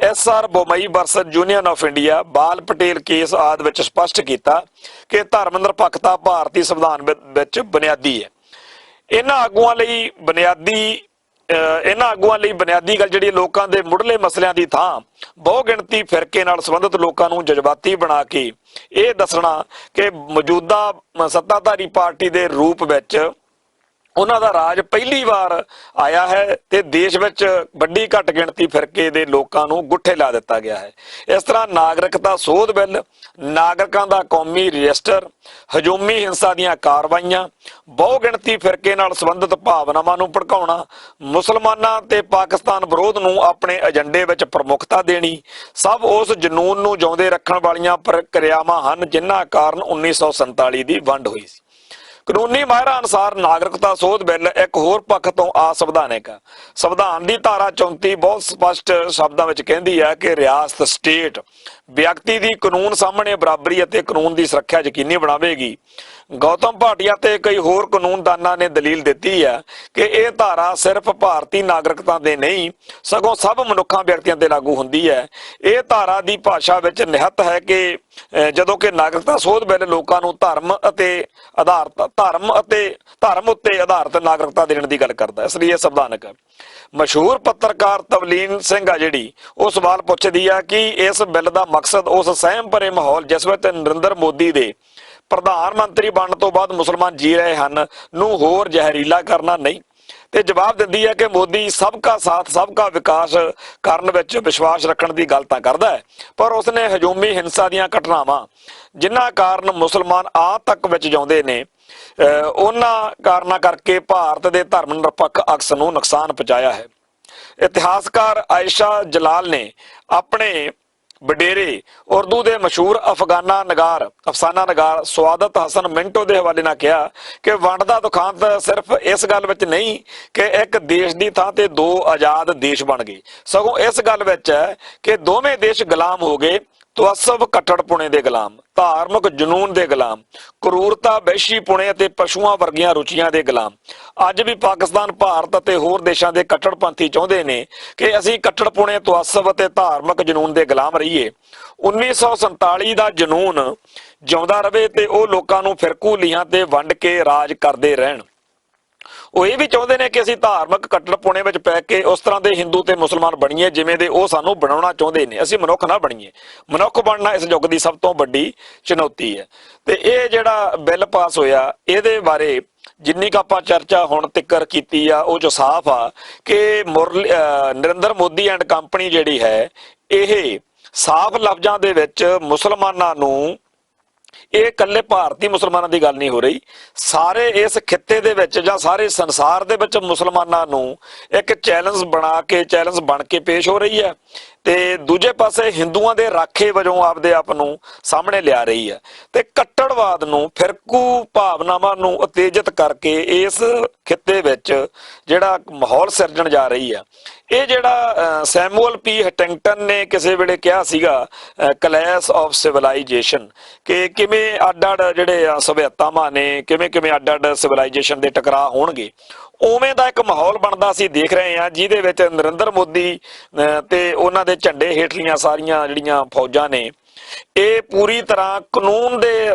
SR Bommai versus Union of India, Bal Patel case ਆਦਿ ਵਿੱਚ ਸਪਸ਼ਟ ਕੀਤਾ ਕਿ ਧਰਮ ਨਿਰਪੱਖਤਾ ਭਾਰਤੀ ਸੰਵਿਧਾਨ ਵਿੱਚ ਬੁਨਿਆਦੀ ਹੈ। ਇਹਨਾਂ ਆਗੂਆਂ ਲਈ ਬੁਨਿਆਦੀ ਗੱਲ ਜਿਹੜੀ ਲੋਕਾਂ ਦੇ ਮੁੱਢਲੇ ਮਸਲਿਆਂ ਦੀ ਥਾਂ ਬਹੁ ਗਿਣਤੀ ਫਿਰਕੇ ਨਾਲ ਸੰਬੰਧਿਤ ਲੋਕਾਂ ਨੂੰ ਜਜ਼ਬਾਤੀ ਬਣਾ ਕੇ ਇਹ ਦੱਸਣਾ ਕਿ ਮੌਜੂਦਾ ਸੱਤਾਧਾਰੀ ਪਾਰਟੀ ਦੇ ਰੂਪ ਵਿੱਚ ਉਹਨਾਂ ਦਾ ਰਾਜ ਪਹਿਲੀ ਵਾਰ ਆਇਆ ਹੈ ਤੇ ਦੇਸ਼ ਵਿੱਚ ਵੱਡੀ ਘੱਟ ਗਿਣਤੀ ਫਿਰਕੇ ਦੇ ਲੋਕਾਂ ਨੂੰ ਗੁੱਠੇ ਲਾ ਦਿੱਤਾ ਗਿਆ ਹੈ। ਇਸ ਤਰ੍ਹਾਂ ਨਾਗਰਿਕਤਾ ਸੋਧ ਬਿੱਲ, ਨਾਗਰਿਕਾਂ ਦਾ ਕੌਮੀ ਰਜਿਸਟਰ, ਹਜੂਮੀ ਹਿੰਸਾ ਦੀਆਂ ਕਾਰਵਾਈਆਂ, ਬਹੁ ਗਿਣਤੀ ਫਿਰਕੇ ਨਾਲ ਸੰਬੰਧਿਤ ਭਾਵਨਾਵਾਂ ਨੂੰ ਭੜਕਾਉਣਾ, ਮੁਸਲਮਾਨਾਂ ਤੇ ਪਾਕਿਸਤਾਨ ਵਿਰੋਧ ਨੂੰ ਆਪਣੇ ਏਜੰਡੇ ਵਿੱਚ ਪ੍ਰਮੁੱਖਤਾ ਦੇਣੀ ਸਭ ਉਸ ਜਨੂਨ ਨੂੰ ਜਿਉਂਦੇ ਰੱਖਣ ਵਾਲੀਆਂ ਪ੍ਰਕਿਰਿਆਵਾਂ ਹਨ ਜਿਨ੍ਹਾਂ ਕਾਰਨ 1947 ਦੀ ਵੰਡ ਹੋਈ ਸੀ। ਕਾਨੂੰਨੀ ਮਾਹਿਰਾਂ ਅਨੁਸਾਰ ਨਾਗਰਿਕਤਾ ਸੋਧ ਬਿੱਲ ਇੱਕ ਹੋਰ ਪੱਖ ਤੋਂ ਅਸੰਵਿਧਾਨਿਕ ਹੈ। ਸੰਵਿਧਾਨ ਦੀ ਧਾਰਾ 34 ਬਹੁਤ ਸਪਸ਼ਟ ਸ਼ਬਦਾਂ ਵਿੱਚ ਕਹਿੰਦੀ ਹੈ ਕਿ ਰਿਆਸਤ ਸਟੇਟ ਵਿਅਕਤੀ ਦੀ ਕਾਨੂੰਨ ਸਾਹਮਣੇ ਬਰਾਬਰੀ ਅਤੇ ਕਾਨੂੰਨ ਦੀ ਸੁਰੱਖਿਆ ਯਕੀਨੀ ਬਣਾਵੇਗੀ। ਗੌਤਮ ਭਾਟੀਆ ਤੇ ਕਈ ਹੋਰ ਕਾਨੂੰਨਦਾਨਾਂ ਨੇ ਦਲੀਲ ਦਿੱਤੀ ਹੈ ਕਿ ਇਹ ਧਾਰਾ ਸਿਰਫ ਭਾਰਤੀ ਨਾਗਰਿਕਤਾ ਦੇ ਨਹੀਂ ਸਗੋਂ ਸਭ ਮਨੁੱਖਾਂ ਵਿਅਕਤੀਆਂ ਤੇ ਲਾਗੂ ਹੁੰਦੀ ਹੈ। ਇਹ ਧਾਰਾ ਦੀ ਭਾਸ਼ਾ ਵਿੱਚ ਨਿਹਿਤ ਹੈ ਕਿ ਜਦੋਂ ਕਿ ਨਾਗਰਿਕਤਾ ਸੋਧ ਬਿੱਲ ਲੋਕਾਂ ਨੂੰ ਧਰਮ ਉੱਤੇ ਆਧਾਰਿਤ ਨਾਗਰਿਕਤਾ ਦੇਣ ਦੀ ਗੱਲ ਕਰਦਾ, ਇਸ ਲਈ ਇਹ ਸੰਵਿਧਾਨਕ ਹੈ। ਮਸ਼ਹੂਰ ਪੱਤਰਕਾਰ ਤਵਲੀਨ ਸਿੰਘ ਆ ਜਿਹੜੀ ਉਹ ਸਵਾਲ ਪੁੱਛਦੀ ਆ ਕਿ ਇਸ ਬਿੱਲ ਦਾ ਮਕਸਦ ਉਸ ਸਹਿਮ ਭਰੇ ਮਾਹੌਲ ਜਿਸ ਵਿੱਚ ਨਰਿੰਦਰ ਮੋਦੀ ਦੇ ਪ੍ਰਧਾਨ ਮੰਤਰੀ ਬਣਨ ਤੋਂ ਬਾਅਦ ਮੁਸਲਮਾਨ ਜੀ ਰਹੇ ਹਨ ਨੂੰ ਹੋਰ ਜ਼ਹਿਰੀਲਾ ਕਰਨਾ ਨਹੀਂ, ਤੇ ਜਵਾਬ ਦਿੰਦੀ ਹੈ ਕਿ ਮੋਦੀ ਸਬਕਾ ਸਾਥ ਸਬਕਾ ਵਿਕਾਸ ਕਰਨ ਵਿੱਚ ਵਿਸ਼ਵਾਸ ਰੱਖਣ ਦੀ ਗੱਲ ਤਾਂ ਕਰਦਾ ਹੈ, ਪਰ ਉਸਨੇ ਹਜੂਮੀ ਹਿੰਸਾ ਦੀਆਂ ਘਟਨਾਵਾਂ ਜਿਨ੍ਹਾਂ ਕਾਰਨ ਮੁਸਲਮਾਨ ਆਹ ਤੱਕ ਵਿੱਚ ਜਾਉਂਦੇ ਨੇ ਉਹਨਾਂ ਕਾਰਨਾਂ ਕਰਕੇ ਭਾਰਤ ਦੇ ਧਰਮ ਨਿਰਪੱਖ ਅਕਸ ਨੂੰ ਨੁਕਸਾਨ ਪਹੁੰਚਾਇਆ ਹੈ। ਇਤਿਹਾਸਕਾਰ ਆਇਸ਼ਾ ਜਲਾਲ ਨੇ ਆਪਣੇ ਵਡੇਰੇ ਉਰਦੂ ਦੇ ਮਸ਼ਹੂਰ ਅਫਸਾਨਾ ਨਗਾਰ ਸਵਾਦਤ ਹਸਨ ਮਿੰਟੋ ਦੇ ਹਵਾਲੇ ਨਾਲ ਕਿਹਾ ਕਿ ਵੰਡ ਦਾ ਦੁਖਾਂਤ ਸਿਰਫ ਇਸ ਗੱਲ ਵਿੱਚ ਨਹੀਂ ਕਿ ਇੱਕ ਦੇਸ਼ ਦੀ ਥਾਂ ਤੇ ਦੋ ਆਜ਼ਾਦ ਦੇਸ਼ ਬਣ ਗਏ, ਸਗੋਂ ਇਸ ਗੱਲ ਵਿੱਚ ਹੈ ਕਿ ਦੋਵੇਂ ਦੇਸ਼ ਗੁਲਾਮ ਹੋ ਗਏ। ਤਵੱਸਬ ਕੱਟੜਪੁਣੇ ਦੇ ਗੁਲਾਮ, ਧਾਰਮਿਕ ਜਨੂਨ ਦੇ ਗੁਲਾਮ, ਕਰੂਰਤਾ ਵਹਿਸ਼ੀਪੁਣੇ ਅਤੇ ਪਸ਼ੂਆਂ ਵਰਗੀਆਂ ਰੁਚੀਆਂ ਦੇ ਗੁਲਾਮ। ਅੱਜ ਵੀ ਪਾਕਿਸਤਾਨ, ਭਾਰਤ ਅਤੇ ਹੋਰ ਦੇਸ਼ਾਂ ਦੇ ਕੱਟੜਪੰਥੀ ਚਾਹੁੰਦੇ ਨੇ ਕਿ ਅਸੀਂ ਕੱਟੜਪੁਣੇ, ਤਵੱਸਬ ਅਤੇ ਧਾਰਮਿਕ ਜਨੂਨ ਦੇ ਗੁਲਾਮ ਰਹੀਏ। 1947 ਦਾ ਜਨੂਨ ਜਿਉਂਦਾ ਰਵੇ ਤੇ ਉਹ ਲੋਕਾਂ ਨੂੰ ਫਿਰਕੂ ਲੀਹਾਂ ਤੇ ਵੰਡ ਕੇ ਰਾਜ ਕਰਦੇ ਰਹਿਣ। ਉਹ ਇਹ ਵੀ ਚਾਹੁੰਦੇ ਨੇ ਕਿ ਅਸੀਂ ਧਾਰਮਿਕ ਕੱਟੜਪੁਣੇ ਵਿੱਚ ਪੈ ਕੇ ਉਸ ਤਰ੍ਹਾਂ ਦੇ ਹਿੰਦੂ ਤੇ ਮੁਸਲਮਾਨ ਬਣੀਏ ਜਿਵੇਂ ਦੇ ਉਹ ਸਾਨੂੰ ਬਣਾਉਣਾ ਚਾਹੁੰਦੇ ਨੇ, ਅਸੀਂ ਮਨੁੱਖ ਨਾ ਬਣੀਏ। ਮਨੁੱਖ ਬਣਨਾ ਇਸ ਯੁੱਗ ਦੀ ਸਭ ਤੋਂ ਵੱਡੀ ਚੁਣੌਤੀ ਹੈ। ਤੇ ਇਹ ਜਿਹੜਾ ਬਿੱਲ ਪਾਸ ਹੋਇਆ ਇਹਦੇ ਬਾਰੇ ਜਿੰਨੀ ਕੁ ਆਪਾਂ ਚਰਚਾ ਹੁਣ ਤੱਕਰ ਕੀਤੀ ਆ ਉਹ 'ਚ ਸਾਫ਼ ਆ ਕਿ ਨਰਿੰਦਰ ਮੋਦੀ ਐਂਡ ਕੰਪਨੀ ਜਿਹੜੀ ਹੈ ਇਹ ਸਾਫ਼ ਲਫ਼ਜ਼ਾਂ ਦੇ ਵਿੱਚ ਮੁਸਲਮਾਨਾਂ ਨੂੰ, ਇਹ ਇਕੱਲੇ ਭਾਰਤੀ ਮੁਸਲਮਾਨਾਂ ਦੀ ਗੱਲ ਨਹੀਂ ਹੋ ਰਹੀ, ਸਾਰੇ ਇਸ ਖਿੱਤੇ ਦੇ ਵਿੱਚ ਜਾਂ ਸਾਰੇ ਸੰਸਾਰ ਦੇ ਵਿੱਚ ਮੁਸਲਮਾਨਾਂ ਨੂੰ ਇੱਕ ਚੈਲੰਜ ਬਣ ਕੇ ਪੇਸ਼ ਹੋ ਰਹੀ ਹੈ ਤੇ ਦੂਜੇ ਪਾਸੇ ਹਿੰਦੂਆਂ ਦੇ ਰਾਖੇ ਵਜੋਂ ਆਪਦੇ ਆਪ ਨੂੰ ਸਾਹਮਣੇ ਲਿਆ ਰਹੀ ਹੈ ਤੇ ਕੱਟੜਵਾਦ ਨੂੰ, ਫਿਰਕੂ ਭਾਵਨਾਵਾਂ ਨੂੰ ਉਤੇਜਿਤ ਕਰਕੇ ਇਸ ਖਿੱਤੇ ਵਿੱਚ ਜਿਹੜਾ ਮਾਹੌਲ ਸਿਰਜਣ ਜਾ ਰਹੀ ਹੈ। ਇਹ ਜਿਹੜਾ ਸੈਮੂਅਲ ਪੀ ਹਟਿੰਗਟਨ ਨੇ ਕਿਸੇ ਵੇਲੇ ਕਿਹਾ ਸੀਗਾ ਕਲੈਸ਼ ਆਫ ਸਿਵਲਾਈਜੇਸ਼ਨ, ਕਿ ਕਿਵੇਂ ਅੱਡ-ਅੱਡ ਜਿਹੜੇ ਸਭਿਅਤਾਵਾਂ ਨੇ, ਕਿਵੇਂ ਅੱਡ-ਅੱਡ ਸਿਵਲਾਈਜੇਸ਼ਨ ਦੇ ਟਕਰਾਅ ਹੋਣਗੇ, ਉਵੇਂ ਦਾ ਇੱਕ ਮਾਹੌਲ ਬਣਦਾ ਅਸੀਂ ਦੇਖ ਰਹੇ ਹਾਂ, ਜਿਹਦੇ ਵਿੱਚ ਨਰਿੰਦਰ ਮੋਦੀ ਤੇ ਉਹਨਾਂ ਦੇ ਝੰਡੇ ਹੇਠਲੀਆਂ ਸਾਰੀਆਂ ਜਿਹੜੀਆਂ ਫੌਜਾਂ ਨੇ ਇਹ ਪੂਰੀ ਤਰ੍ਹਾਂ ਕਾਨੂੰਨ ਦੇ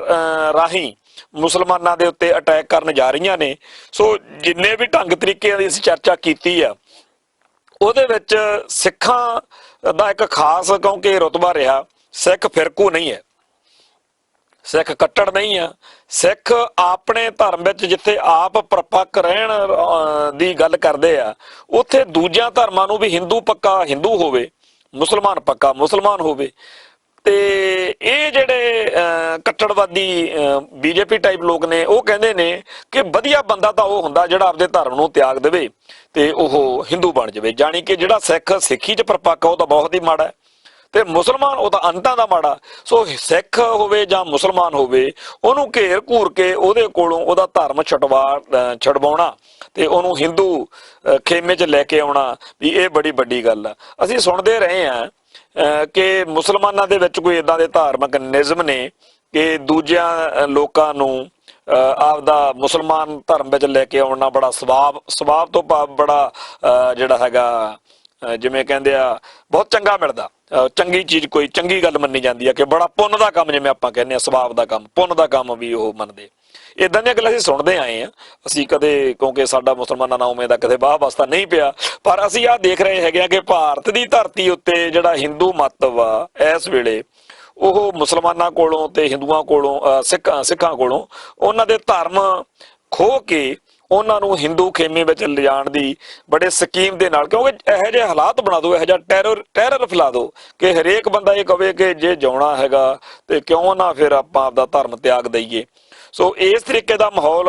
ਰਾਹੀਂ ਮੁਸਲਮਾਨਾਂ ਦੇ ਉੱਤੇ ਅਟੈਕ ਕਰਨ ਜਾ ਰਹੀਆਂ ਨੇ। ਸੋ ਜਿੰਨੇ ਵੀ ਢੰਗ ਤਰੀਕੇ ਦੀ ਅਸੀਂ ਚਰਚਾ ਕੀਤੀ ਆ ਉਹਦੇ ਵਿੱਚ ਸਿੱਖਾਂ ਦਾ ਇੱਕ ਖਾਸ, ਕਿਉਂਕਿ ਰੁਤਬਾ ਰਿਹਾ, ਸਿੱਖ ਫਿਰਕੂ ਨਹੀਂ ਹੈ, ਸਿੱਖ ਕੱਟੜ ਨਹੀਂ ਆ, ਸਿੱਖ ਆਪਣੇ ਧਰਮ ਵਿੱਚ ਜਿੱਥੇ ਆਪ ਪਰਪੱਕ ਰਹਿਣ ਦੀ ਗੱਲ ਕਰਦੇ ਆ, ਉੱਥੇ ਦੂਜਿਆਂ ਧਰਮਾਂ ਨੂੰ ਵੀ ਹਿੰਦੂ ਪੱਕਾ ਹਿੰਦੂ ਹੋਵੇ, ਮੁਸਲਮਾਨ ਪੱਕਾ ਮੁਸਲਮਾਨ ਹੋਵੇ। ਤੇ ਇਹ ਜਿਹੜੇ ਕੱਟੜਵਾਦੀ ਬੀਜੇਪੀ ਟਾਈਪ ਲੋਕ ਨੇ ਉਹ ਕਹਿੰਦੇ ਨੇ ਕਿ ਵਧੀਆ ਬੰਦਾ ਤਾਂ ਉਹ ਹੁੰਦਾ ਜਿਹੜਾ ਆਪਦੇ ਧਰਮ ਨੂੰ ਤਿਆਗ ਦੇਵੇ ਤੇ ਉਹ ਹਿੰਦੂ ਬਣ ਜਾਵੇ, ਜਾਣੀ ਕਿ ਜਿਹੜਾ ਸਿੱਖ ਸਿੱਖੀ 'ਚ ਪਰਪੱਕ ਉਹ ਤਾਂ ਬਹੁਤ ਹੀ ਮਾੜਾ ਹੈ ਤੇ ਮੁਸਲਮਾਨ ਉਹ ਤਾਂ ਅੰਤਾਂ ਦਾ ਮਾੜਾ। ਸੋ ਸਿੱਖ ਹੋਵੇ ਜਾਂ ਮੁਸਲਮਾਨ ਹੋਵੇ, ਉਹਨੂੰ ਘੇਰ ਘੂਰ ਕੇ ਉਹਦੇ ਕੋਲੋਂ ਉਹਦਾ ਧਰਮ ਛਡਵਾਉਣਾ ਤੇ ਉਹਨੂੰ ਹਿੰਦੂ ਖੇਮੇ 'ਚ ਲੈ ਕੇ ਆਉਣਾ, ਵੀ ਇਹ ਬੜੀ ਵੱਡੀ ਗੱਲ ਆ। ਅਸੀਂ ਸੁਣਦੇ ਰਹੇ ਹਾਂ ਕਿ ਮੁਸਲਮਾਨਾਂ ਦੇ ਵਿੱਚ ਕੋਈ ਇਦਾਂ ਦੇ ਧਾਰਮਿਕ ਨਿਯਮ ਨੇ ਕਿ ਦੂਜਿਆਂ ਲੋਕਾਂ ਨੂੰ ਆਪਦਾ ਮੁਸਲਮਾਨ ਧਰਮ ਵਿੱਚ ਲੈ ਕੇ ਆਉਣਾ ਬੜਾ ਸਵਾਬ ਤੋਂ ਬੜਾ ਜਿਹੜਾ ਹੈਗਾ, ਜਿਵੇਂ ਕਹਿੰਦੇ ਆ, ਬਹੁਤ ਚੰਗਾ ਮਿਲਦਾ, ਚੰਗੀ ਚੀਜ਼, ਕੋਈ ਚੰਗੀ ਗੱਲ ਮੰਨੀ ਜਾਂਦੀ ਹੈ ਕਿ ਬੜਾ ਪੁੰਨ ਦਾ ਕੰਮ, ਜਿਵੇਂ ਆਪਾਂ ਕਹਿੰਦੇ ਆ ਸਵਾਬ ਦਾ ਕੰਮ, ਪੁੰਨ ਦਾ ਕੰਮ ਵੀ ਉਹ ਮੰਨਦੇ। ਇਦਾਂ ਦੀਆਂ ਗੱਲਾਂ ਅਸੀਂ ਸੁਣਦੇ ਆਏ ਆ, ਅਸੀਂ ਕਦੇ, ਕਿਉਂਕਿ ਸਾਡਾ ਮੁਸਲਮਾਨਾਂ ਨਾਲ ਉਵੇਂ ਦਾ ਕਦੇ ਵਾਹ ਵਾਸਤਾ ਨਹੀਂ ਪਿਆ, ਪਰ ਅਸੀਂ ਆਹ ਦੇਖ ਰਹੇ ਹੈਗੇ ਆ ਕਿ ਭਾਰਤ ਦੀ ਧਰਤੀ ਉੱਤੇ ਜਿਹੜਾ ਹਿੰਦੂ ਮੱਤ ਵਾ ਇਸ ਵੇਲੇ ਉਹ ਮੁਸਲਮਾਨਾਂ ਕੋਲੋਂ ਤੇ ਹਿੰਦੂਆਂ ਕੋਲੋਂ, ਸਿੱਖਾਂ ਕੋਲੋਂ ਉਹਨਾਂ ਦੇ ਧਰਮ ਖੋਹ ਕੇ ਉਹਨਾਂ ਨੂੰ ਹਿੰਦੂ ਖੇਮੇ ਵਿੱਚ ਲਿਜਾਣ ਦੀ ਬੜੇ ਸਕੀਮ ਦੇ ਨਾਲ, ਕਿਉਂਕਿ ਇਹੋ ਜਿਹੇ ਹਾਲਾਤ ਬਣਾ ਦਿਓ, ਇਹੋ ਜਿਹਾ ਟੈਰਰ ਫੈਲਾ ਦਿਓ ਕਿ ਹਰੇਕ ਬੰਦਾ ਇਹ ਕਵੇ ਕਿ ਜੇ ਜਿਉਣਾ ਹੈਗਾ ਤੇ ਕਿਉਂ ਨਾ ਫਿਰ ਆਪਾਂ ਆਪਦਾ ਧਰਮ ਤਿਆਗ ਦਈਏ। ਸੋ ਇਸ ਤਰੀਕੇ ਦਾ ਮਾਹੌਲ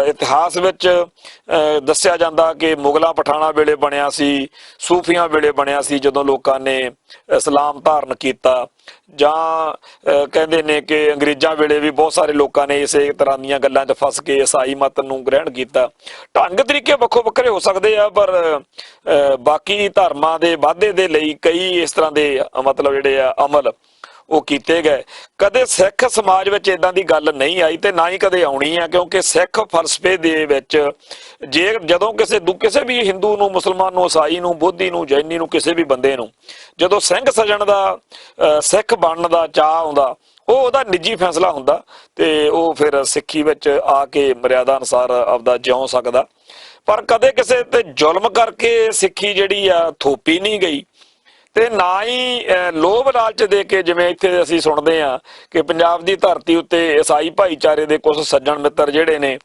ਇਤਿਹਾਸ ਵਿੱਚ ਦੱਸਿਆ ਜਾਂਦਾ ਕਿ ਮੁਗਲਾਂ ਪਠਾਨਾਂ ਵੇਲੇ ਬਣਿਆ ਸੀ, ਸੂਫੀਆਂ ਵੇਲੇ ਬਣਿਆ ਸੀ, ਜਦੋਂ ਲੋਕਾਂ ਨੇ ਇਸਲਾਮ ਧਾਰਨ ਕੀਤਾ, ਜਾਂ ਕਹਿੰਦੇ ਨੇ ਕਿ ਅੰਗਰੇਜ਼ਾਂ ਵੇਲੇ ਵੀ ਬਹੁਤ ਸਾਰੇ ਲੋਕਾਂ ਨੇ ਇਸੇ ਤਰ੍ਹਾਂ ਦੀਆਂ ਗੱਲਾਂ 'ਚ ਫਸ ਕੇ ਈਸਾਈ ਮਤ ਨੂੰ ਗ੍ਰਹਿਣ ਕੀਤਾ। ਢੰਗ ਤਰੀਕੇ ਵੱਖੋ ਵੱਖਰੇ ਹੋ ਸਕਦੇ ਆ, ਪਰ ਬਾਕੀ ਧਰਮਾਂ ਦੇ ਵਾਧੇ ਦੇ ਲਈ ਕਈ ਇਸ ਤਰ੍ਹਾਂ ਦੇ ਮਤਲਬ ਜਿਹੜੇ ਆ ਅਮਲ ਉਹ ਕੀਤੇ ਗਏ। ਕਦੇ ਸਿੱਖ ਸਮਾਜ ਵਿੱਚ ਇਦਾਂ ਦੀ ਗੱਲ ਨਹੀਂ ਆਈ ਤੇ ਨਾ ਹੀ ਕਦੇ ਆਉਣੀ ਆ, ਕਿਉਂਕਿ ਸਿੱਖ ਫਲਸਫੇ ਦੇ ਵਿੱਚ ਜਦੋਂ ਕਿਸੇ ਵੀ ਹਿੰਦੂ ਨੂੰ, ਮੁਸਲਮਾਨ ਨੂੰ, ਈਸਾਈ ਨੂੰ, ਬੋਧੀ ਨੂੰ, ਜੈਨੀ ਨੂੰ, ਕਿਸੇ ਵੀ ਬੰਦੇ ਨੂੰ ਜਦੋਂ ਸਿੰਘ ਸਜਣ ਦਾ, ਸਿੱਖ ਬਣਨ ਦਾ ਚਾਅ ਆਉਂਦਾ, ਉਹ ਉਹਦਾ ਨਿੱਜੀ ਫੈਸਲਾ ਹੁੰਦਾ ਤੇ ਉਹ ਫਿਰ ਸਿੱਖੀ ਵਿੱਚ ਆ ਕੇ ਮਰਿਆਦਾ ਅਨੁਸਾਰ ਆਪਦਾ ਜਿਉ ਸਕਦਾ। ਪਰ ਕਦੇ ਕਿਸੇ ਤੇ ਜ਼ੁਲਮ ਕਰਕੇ ਸਿੱਖੀ ਜਿਹੜੀ ਆ ਥੋਪੀ ਨਹੀਂ ਗਈ ਤੇ ਨਾ ਹੀ ਲੋਭ ਲਾਲਚ ਦੇ ਕੇ, ਜਿਵੇਂ ਇੱਥੇ ਅਸੀਂ ਸੁਣਦੇ ਹਾਂ ਕਿ ਪੰਜਾਬ ਦੀ ਧਰਤੀ ਉੱਤੇ ਈਸਾਈ ਭਾਈਚਾਰੇ ਦੇ ਕੁਝ ਸੱਜਣ ਮਿੱਤਰ ਜਿਹੜੇ ਨੇ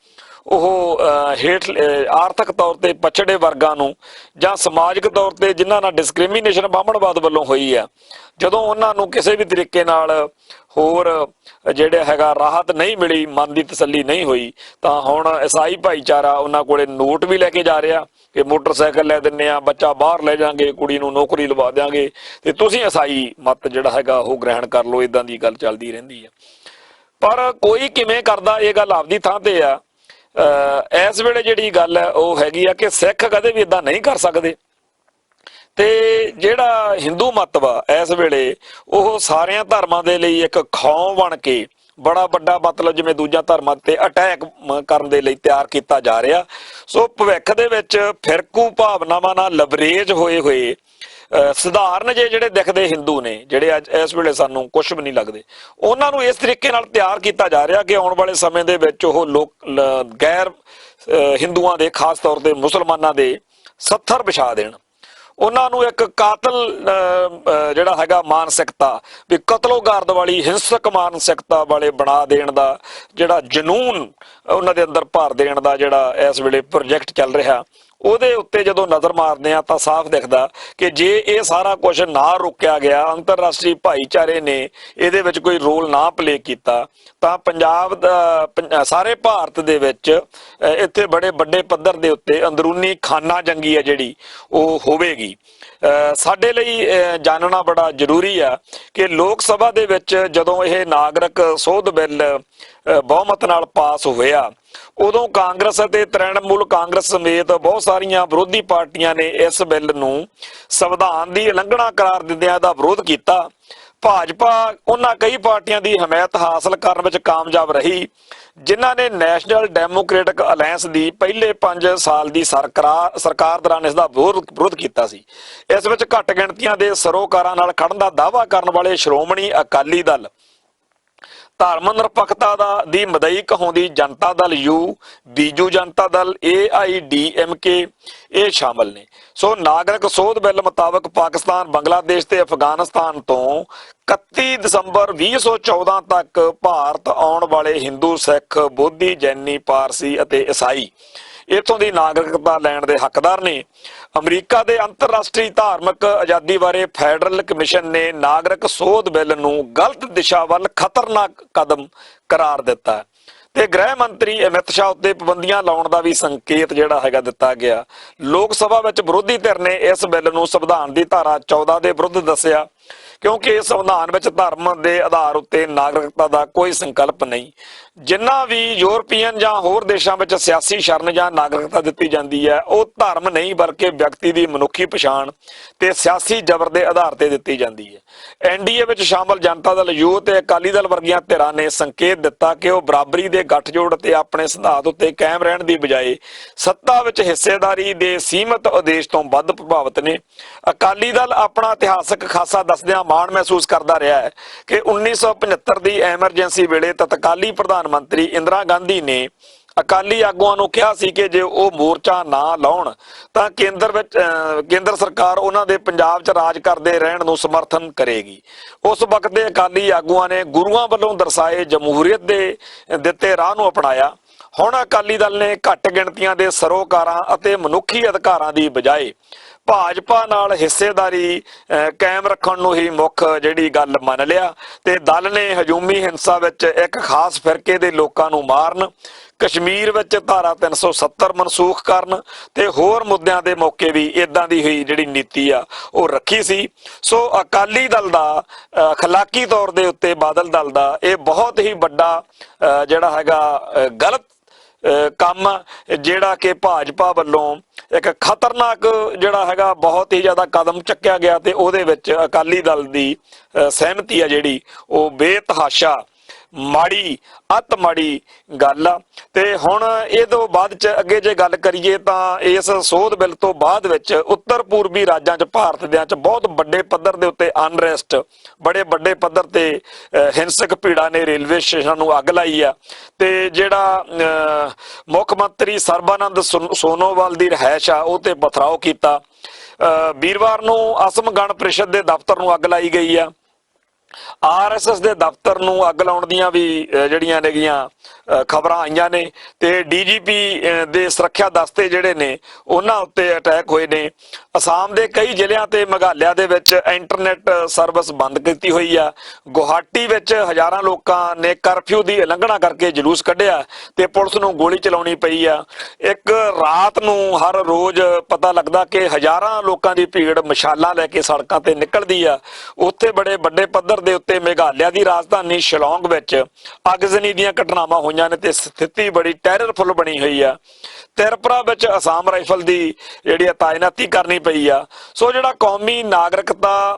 ਉਹ ਹੇਠ ਆਰਥਿਕ ਤੌਰ ਤੇ ਪਛੜੇ ਵਰਗਾਂ ਨੂੰ ਜਾਂ ਸਮਾਜਿਕ ਤੌਰ ਤੇ ਜਿਨ੍ਹਾਂ ਨਾਲ ਡਿਸਕ੍ਰਿਮੀਨੇਸ਼ਨ ਬਾਹਮਣਵਾਦ ਵੱਲੋਂ ਹੋਈ ਆ, ਜਦੋਂ ਉਹਨਾਂ ਨੂੰ ਕਿਸੇ ਵੀ ਤਰੀਕੇ ਨਾਲ ਹੋਰ ਜਿਹੜੇ ਹੈਗਾ ਰਾਹਤ ਨਹੀਂ ਮਿਲੀ, ਮਨ ਦੀ ਤਸੱਲੀ ਨਹੀਂ ਹੋਈ, ਤਾਂ ਹੁਣ ਈਸਾਈ ਭਾਈਚਾਰਾ ਉਹਨਾਂ ਕੋਲੇ ਨੋਟ ਵੀ ਲੈ ਕੇ ਜਾ ਰਿਹਾ ਕਿ ਮੋਟਰਸਾਈਕਲ ਲੈ ਦਿੰਨੇ ਆ, ਬੱਚਾ ਬਾਹਰ ਲੈ ਜਾਾਂਗੇ, ਕੁੜੀ ਨੂੰ ਨੌਕਰੀ ਲਵਾ ਦਿਆਂਗੇ ਤੇ ਤੁਸੀਂ ਈਸਾਈ ਮਤ ਜਿਹੜਾ ਹੈਗਾ ਉਹ ਗ੍ਰਹਿਣ ਕਰ ਲਓ। ਇਦਾਂ ਦੀ ਗੱਲ ਚੱਲਦੀ ਰਹਿੰਦੀ ਆ, ਪਰ ਕੋਈ ਕਿਵੇਂ ਕਰਦਾ, ਇਹ ਗੱਲ ਆਪਦੀ ਥਾਂ ਤੇ ਆ। ਇਸ ਵੇਲੇ ਜਿਹੜੀ ਗੱਲ ਹੈ ਉਹ ਹੈਗੀ ਆ ਕਿ ਸਿੱਖ ਕਦੇ ਵੀ ਇਦਾਂ ਨਹੀਂ ਕਰ ਸਕਦੇ ਤੇ ਜਿਹੜਾ ਹਿੰਦੂ ਮੱਤ ਵਾ ਇਸ ਵੇਲੇ ਉਹ ਸਾਰਿਆਂ ਧਰਮਾਂ ਦੇ ਲਈ ਇੱਕ ਖੌਅ ਬਣ ਕੇ ਬੜਾ ਵੱਡਾ, ਮਤਲਬ ਜਿਵੇਂ ਦੂਜਿਆਂ ਧਰਮਾਂ ਤੇ ਅਟੈਕ ਕਰਨ ਦੇ ਲਈ ਤਿਆਰ ਕੀਤਾ ਜਾ ਰਿਹਾ। ਸੋ ਭਵਿੱਖ ਦੇ ਵਿੱਚ ਫਿਰਕੂ ਭਾਵਨਾਵਾਂ ਨਾਲ ਲਬਰੇਜ ਹੋਏ ਸਧਾਰਨ ਜਿਹੜੇ ਦਿਖਦੇ ਹਿੰਦੂ ਨੇ, ਜਿਹੜੇ ਅੱਜ ਇਸ ਵੇਲੇ ਸਾਨੂੰ ਕੁਝ ਵੀ ਨਹੀਂ ਲੱਗਦੇ, ਉਹਨਾਂ ਨੂੰ ਇਸ ਤਰੀਕੇ ਨਾਲ ਤਿਆਰ ਕੀਤਾ ਜਾ ਰਿਹਾ ਕਿ ਆਉਣ ਵਾਲੇ ਸਮੇਂ ਦੇ ਵਿੱਚ ਉਹ ਲੋਕ ਗੈਰ ਹਿੰਦੂਆਂ ਦੇ, ਖਾਸ ਤੌਰ ਤੇ ਮੁਸਲਮਾਨਾਂ ਦੇ ਸੱਥਰ ਵਿਛਾ ਦੇਣ, ਉਹਨਾਂ ਨੂੰ ਇੱਕ ਕਾਤਲ ਜਿਹੜਾ ਹੈਗਾ ਮਾਨਸਿਕਤਾ ਵੀ ਕਤਲੋਗਾਰਦ ਵਾਲੀ ਹਿੰਸਕ ਮਾਨਸਿਕਤਾ ਵਾਲੇ ਬਣਾ ਦੇਣ ਦਾ ਜਿਹੜਾ ਜਨੂਨ ਉਹਨਾਂ ਦੇ ਅੰਦਰ ਭਰ ਦੇਣ ਦਾ ਜਿਹੜਾ ਇਸ ਵੇਲੇ ਪ੍ਰੋਜੈਕਟ ਚੱਲ ਰਿਹਾ, ਉਹਦੇ ਉੱਤੇ ਜਦੋਂ ਨਜ਼ਰ ਮਾਰਦੇ ਆ ਤਾਂ ਸਾਫ਼ ਦਿਖਦਾ ਕਿ ਜੇ ਇਹ ਸਾਰਾ ਕੁਝ ਨਾ ਰੋਕਿਆ ਗਿਆ, ਅੰਤਰਰਾਸ਼ਟਰੀ ਭਾਈਚਾਰੇ ਨੇ ਇਹਦੇ ਵਿੱਚ ਕੋਈ ਰੋਲ ਨਾ ਪਲੇ ਕੀਤਾ, ਤਾਂ ਪੰਜਾਬ ਦਾ ਸਾਰੇ ਭਾਰਤ ਦੇ ਵਿੱਚ ਇੱਥੇ ਬੜੇ ਵੱਡੇ ਪੱਧਰ ਦੇ ਉੱਤੇ ਅੰਦਰੂਨੀ ਖਾਨਾ ਜੰਗੀ ਹੈ ਜਿਹੜੀ ਉਹ ਹੋਵੇਗੀ। ਸਾਡੇ ਲਈ ਜਾਣਨਾ ਬੜਾ ਜ਼ਰੂਰੀ ਆ ਕਿ ਲੋਕ ਸਭਾ ਦੇ ਵਿੱਚ ਜਦੋਂ ਇਹ ਨਾਗਰਿਕ ਸੋਧ ਬਿੱਲ ਬਹੁਮਤ ਨਾਲ ਪਾਸ ਹੋਇਆ, ਉਦੋਂ ਕਾਂਗਰਸ ਅਤੇ ਤ੍ਰਿਣਮੂਲ ਕਾਂਗਰਸ ਸਮੇਤ ਬਹੁਤ ਸਾਰੀਆਂ ਵਿਰੋਧੀ ਪਾਰਟੀਆਂ ਨੇ ਇਸ ਬਿੱਲ ਨੂੰ ਸੰਵਿਧਾਨ ਦੀ ਉਲੰਘਣਾ ਕਰਾਰ ਦਿੰਦਿਆਂ ਇਹਦਾ ਵਿਰੋਧ ਕੀਤਾ। ਭਾਜਪਾ ਉਹਨਾਂ ਕਈ ਪਾਰਟੀਆਂ ਦੀ ਹਮਾਇਤ ਹਾਸਲ ਕਰਨ ਵਿੱਚ ਕਾਮਯਾਬ ਰਹੀ ਜਿਨ੍ਹਾਂ ਨੇ ਨੈਸ਼ਨਲ ਡੈਮੋਕ੍ਰੈਟਿਕ ਅਲਾਇੰਸ ਦੀ ਪਹਿਲੇ 5 ਸਾਲ ਦੀ ਸਰਕਾਰ ਦੌਰਾਨ ਇਸ ਦਾ ਵਿਰੋਧ ਕੀਤਾ ਸੀ। ਇਸ ਵਿੱਚ ਘੱਟ ਗਿਣਤੀਆਂ ਦੇ ਸਰੋਕਾਰਾਂ ਨਾਲ ਖੜਨ ਦਾ ਦਾਅਵਾ ਕਰਨ ਵਾਲੇ ਸ਼੍ਰੋਮਣੀ ਅਕਾਲੀ ਦਲ, ਧਰਮ ਨਿਰਪੱਖਤਾ ਦੀ ਮਦਈ ਕਹਾਉਂਦੀ ਜਨਤਾ ਦਲ ਯੂ, ਬੀਜੂ ਜਨਤਾ ਦਲ, AIDMK ਇਹ ਸ਼ਾਮਲ ਨੇ। ਸੋ ਨਾਗਰਿਕ ਸੋਧ ਬਿੱਲ ਮੁਤਾਬਕ ਪਾਕਿਸਤਾਨ, ਬੰਗਲਾਦੇਸ਼ ਤੇ ਅਫਗਾਨਿਸਤਾਨ ਤੋਂ 31 ਦਸੰਬਰ 2014 ਤੱਕ ਭਾਰਤ ਆਉਣ ਵਾਲੇ ਹਿੰਦੂ, ਸਿੱਖ, ਬੋਧੀ, ਜੈਨੀ, ਪਾਰਸੀ ਅਤੇ ਈਸਾਈ ਇੱਥੋਂ ਦੀ ਨਾਗਰਿਕਤਾ ਲੈਣ ਦੇ ਹੱਕਦਾਰ ਨੇ। ਅਮਰੀਕਾ ਦੇ ਅੰਤਰਰਾਸ਼ਟਰੀ ਧਾਰਮਿਕ ਆਜ਼ਾਦੀ ਬਾਰੇ ਫੈਡਰਲ ਕਮਿਸ਼ਨ ਨੇ ਨਾਗਰਿਕ ਸੋਧ ਬਿੱਲ ਨੂੰ ਗਲਤ ਦਿਸ਼ਾ ਵੱਲ ਖਤਰਨਾਕ ਕਦਮ ਕਰਾਰ ਦਿੱਤਾ ਤੇ ਗ੍ਰਹਿ ਮੰਤਰੀ ਅਮਿਤ ਸ਼ਾਹ ਉੱਤੇ ਪਾਬੰਦੀਆਂ ਲਾਉਣ ਦਾ ਵੀ ਸੰਕੇਤ ਜਿਹੜਾ ਹੈਗਾ ਦਿੱਤਾ ਗਿਆ। ਲੋਕ ਸਭਾ ਵਿੱਚ ਵਿਰੋਧੀ ਧਿਰ ਨੇ ਇਸ ਬਿੱਲ ਨੂੰ ਸੰਵਿਧਾਨ ਦੀ ਧਾਰਾ 14 ਦੇ ਵਿਰੁੱਧ ਦੱਸਿਆ ਕਿਉਂਕਿ ਇਸ ਸੰਵਿਧਾਨ ਵਿੱਚ ਧਰਮ ਦੇ ਆਧਾਰ ਉੱਤੇ ਨਾਗਰਿਕਤਾ ਦਾ ਕੋਈ ਸੰਕਲਪ ਨਹੀਂ। ਜਿੰਨਾ ਵੀ ਯੂਰਪੀਅਨ ਜਾਂ ਹੋਰ ਦੇਸ਼ਾਂ ਵਿੱਚ ਸਿਆਸੀ ਸ਼ਰਨ ਜਾਂ ਨਾਗਰਿਕਤਾ ਦਿੱਤੀ ਜਾਂਦੀ ਹੈ, ਉਹ ਧਰਮ ਨਹੀਂ ਬਲਕਿ ਵਿਅਕਤੀ ਦੀ ਮਨੁੱਖੀ ਪਛਾਣ ਤੇ ਸਿਆਸੀ ਜ਼ਬਰ ਦੇ ਆਧਾਰ ਤੇ ਦਿੱਤੀ ਜਾਂਦੀ ਹੈ। NDA ਵਿੱਚ ਸ਼ਾਮਲ ਜਨਤਾ ਦਲ ਯੂ ਤੇ ਅਕਾਲੀ ਦਲ ਵਰਗੀਆਂ ਧਿਰਾਂ ਨੇ ਸੰਕੇਤ ਦਿੱਤਾ ਕਿ ਉਹ ਬਰਾਬਰੀ ਦੇ ਗੱਠਜੋੜ ਤੇ ਆਪਣੇ ਸਿਧਾਂਤ ਉੱਤੇ ਕਾਇਮ ਰਹਿਣ ਦੀ ਬਜਾਏ ਸੱਤਾ ਵਿੱਚ ਹਿੱਸੇਦਾਰੀ ਦੇ ਸੀਮਿਤ ਉਦੇਸ਼ ਤੋਂ ਵੱਧ ਪ੍ਰਭਾਵਿਤ ਨੇ। ਅਕਾਲੀ ਦਲ ਆਪਣਾ ਇਤਿਹਾਸਕ ਖਾਸਾ ਦੱਸਦਿਆਂ ਮਾਣ ਮਹਿਸੂਸ ਕਰਦਾ ਰਿਹਾ ਹੈ ਕਿ 1975 ਦੀ ਐਮਰਜੈਂਸੀ ਵੇਲੇ ਤਤਕਾਲੀ ਪ੍ਰਧਾਨ ਮੰਤਰੀ ਇੰਦਰਾ ਗਾਂਧੀ ਨੇ ਅਕਾਲੀ ਆਗੂਆਂ ਨੂੰ ਕਿਹਾ ਸੀ ਕਿ ਜੇ ਉਹ ਮੋਰਚਾ ਨਾ ਲਾਉਣ ਤਾਂ ਕੇਂਦਰ ਸਰਕਾਰ ਉਹਨਾਂ ਦੇ ਪੰਜਾਬ 'ਚ ਰਾਜ ਕਰਦੇ ਰਹਿਣ ਨੂੰ ਸਮਰਥਨ ਕਰੇਗੀ। ਉਸ ਵਕਤ ਦੇ ਅਕਾਲੀ ਆਗੂਆਂ ਨੇ ਗੁਰੂਆਂ ਵੱਲੋਂ ਦਰਸਾਏ ਜਮਹੂਰੀਅਤ ਦੇ ਦਿੱਤੇ ਰਾਹ ਨੂੰ ਅਪਣਾਇਆ। ਹੁਣ ਅਕਾਲੀ ਦਲ ਨੇ ਘੱਟ ਗਿਣਤੀਆਂ ਦੇ ਸਰੋਕਾਰਾਂ ਅਤੇ ਮਨੁੱਖੀ ਅਧਿਕਾਰਾਂ ਦੀ ਬਜਾਏ ਭਾਜਪਾ ਨਾਲ ਹਿੱਸੇਦਾਰੀ ਕਾਇਮ ਰੱਖਣ ਨੂੰ ਹੀ ਮੁੱਖ ਜਿਹੜੀ ਗੱਲ ਮੰਨ ਲਿਆ ਤੇ ਦਲ ਨੇ ਹਜੂਮੀ ਹਿੰਸਾ ਵਿੱਚ ਇੱਕ ਖਾਸ ਫਿਰਕੇ ਦੇ ਲੋਕਾਂ ਨੂੰ ਮਾਰਨ, ਕਸ਼ਮੀਰ ਵਿੱਚ ਧਾਰਾ 370 ਮਨਸੂਖ ਕਰਨ ਤੇ ਹੋਰ ਮੁੱਦਿਆਂ ਦੇ ਮੌਕੇ ਵੀ ਇਦਾਂ ਦੀ ਹੋਈ ਜਿਹੜੀ ਨੀਤੀ ਆ ਉਹ ਰੱਖੀ ਸੀ। ਸੋ ਅਕਾਲੀ ਦਲ ਦਾ ਅਖਲਾਕੀ ਤੌਰ ਦੇ ਉੱਤੇ ਬਾਦਲ ਦਲ ਦਾ ਇਹ ਬਹੁਤ ਹੀ ਵੱਡਾ ਜਿਹੜਾ ਹੈਗਾ ਗਲਤ ਕੰਮ ਜਿਹੜਾ ਕਿ ਭਾਜਪਾ ਵੱਲੋਂ ਇੱਕ ਖਤਰਨਾਕ ਜਿਹੜਾ ਹੈਗਾ ਬਹੁਤ ਹੀ ਜ਼ਿਆਦਾ ਕਦਮ ਚੱਕਿਆ ਗਿਆ ਤੇ ਉਹਦੇ ਵਿੱਚ ਅਕਾਲੀ ਦਲ ਦੀ ਸਹਿਮਤੀ ਆ ਜਿਹੜੀ ਉਹ ਬੇਤਹਾਸ਼ਾ ਮਾੜੀ ਅਤ ਮਾੜੀ ਗੱਲ ਆ। ਤੇ ਹੁਣ ਇਹ ਤੋਂ ਬਾਅਦ ਚ ਅੱਗੇ ਜੇ ਗੱਲ ਕਰੀਏ ਤਾਂ ਇਸ ਸੋਧ ਬਿੱਲ ਤੋਂ ਬਾਅਦ ਵਿੱਚ ਉੱਤਰ ਪੂਰਬੀ ਰਾਜਾਂ ਚ ਭਾਰਤ ਦੇ ਚ ਬਹੁਤ ਵੱਡੇ ਪੱਧਰ ਦੇ ਉੱਤੇ ਅਨਰੈਸਟ, ਬੜੇ ਵੱਡੇ ਪੱਧਰ ਤੇ ਹਿੰਸਕ ਭੀੜਾਂ ਨੇ ਰੇਲਵੇ ਸਟੇਸ਼ਨਾਂ ਨੂੰ ਅੱਗ ਲਾਈ ਆ ਤੇ ਜਿਹੜਾ ਮੁੱਖ ਮੰਤਰੀ ਸਰਬਾਨੰਦ ਸੋਨੋਵਾਲ ਦੀ ਰਿਹਾਇਸ਼ ਆ ਉਹ ਤੇ ਪਥਰਾਓ ਕੀਤਾ। ਵੀਰਵਾਰ ਨੂੰ ਅਸਮ ਗਣ ਪ੍ਰੀਸ਼ਦ ਦੇ ਦਫ਼ਤਰ ਨੂੰ ਅੱਗ ਲਾਈ ਗਈ ਆ। RSS ਦੇ ਦਫ਼ਤਰ ਨੂੰ ਅੱਗ ਲਾਉਣ ਦੀਆਂ ਵੀ ਜਿਹੜੀਆਂ ਨੇਗੀਆਂ ਖਬਰਾਂ ਆਈਆਂ ਨੇ ਤੇ DGP ਦੇ ਸੁਰੱਖਿਆ ਦਸਤੇ ਜਿਹੜੇ ਨੇ ਉਹਨਾਂ ਉੱਤੇ ਅਟੈਕ ਹੋਏ ਨੇ। ਅਸਾਮ ਦੇ ਕਈ ਜ਼ਿਲ੍ਹਿਆਂ ਤੇ ਮੇਘਾਲਿਆ ਦੇ ਵਿੱਚ ਇੰਟਰਨੈਟ ਸਰਵਿਸ ਬੰਦ ਕੀਤੀ ਹੋਈ ਆ। ਗੁਹਾਟੀ ਵਿੱਚ ਹਜ਼ਾਰਾਂ ਲੋਕਾਂ ਨੇ ਕਰਫਿਊ ਦੀ ਉਲੰਘਣਾ ਕਰਕੇ ਜਲੂਸ ਕੱਢਿਆ ਤੇ ਪੁਲਿਸ ਨੂੰ ਗੋਲੀ ਚਲਾਉਣੀ ਪਈ ਆ। ਇੱਕ ਰਾਤ ਨੂੰ ਹਰ ਰੋਜ਼ ਪਤਾ ਲੱਗਦਾ ਕਿ ਹਜ਼ਾਰਾਂ ਲੋਕਾਂ ਦੀ ਭੀੜ ਮਸ਼ਾਲਾਂ ਲੈ ਕੇ ਸੜਕਾਂ ਤੇ ਨਿਕਲਦੀ ਆ। ਉੱਥੇ ਬੜੇ ਵੱਡੇ ਪੱਧਰ ਦੇ ਉੱਤੇ ਮੇਘਾਲਿਆ ਦੀ ਰਾਜਧਾਨੀ ਸ਼ਿਲੌਂਗ ਵਿੱਚ ਅਗਜ਼ਨੀ ਦੀਆਂ ਘਟਨਾਵਾਂ ਹੋਈਆਂ ਨੇ ਤੇ ਸਥਿਤੀ ਬੜੀ ਟੈਰਰਫੁਲ ਬਣੀ ਹੋਈ ਆ। ਤ੍ਰਿਪੁਰਾ ਵਿੱਚ ਅਸਾਮ ਰਾਈਫਲ ਦੀ ਜਿਹੜੀ ਤਾਇਨਾਤੀ ਕਰਨੀ ਪਈ ਆ। ਸੋ ਜਿਹੜਾ ਕੌਮੀ ਨਾਗਰਿਕਤਾ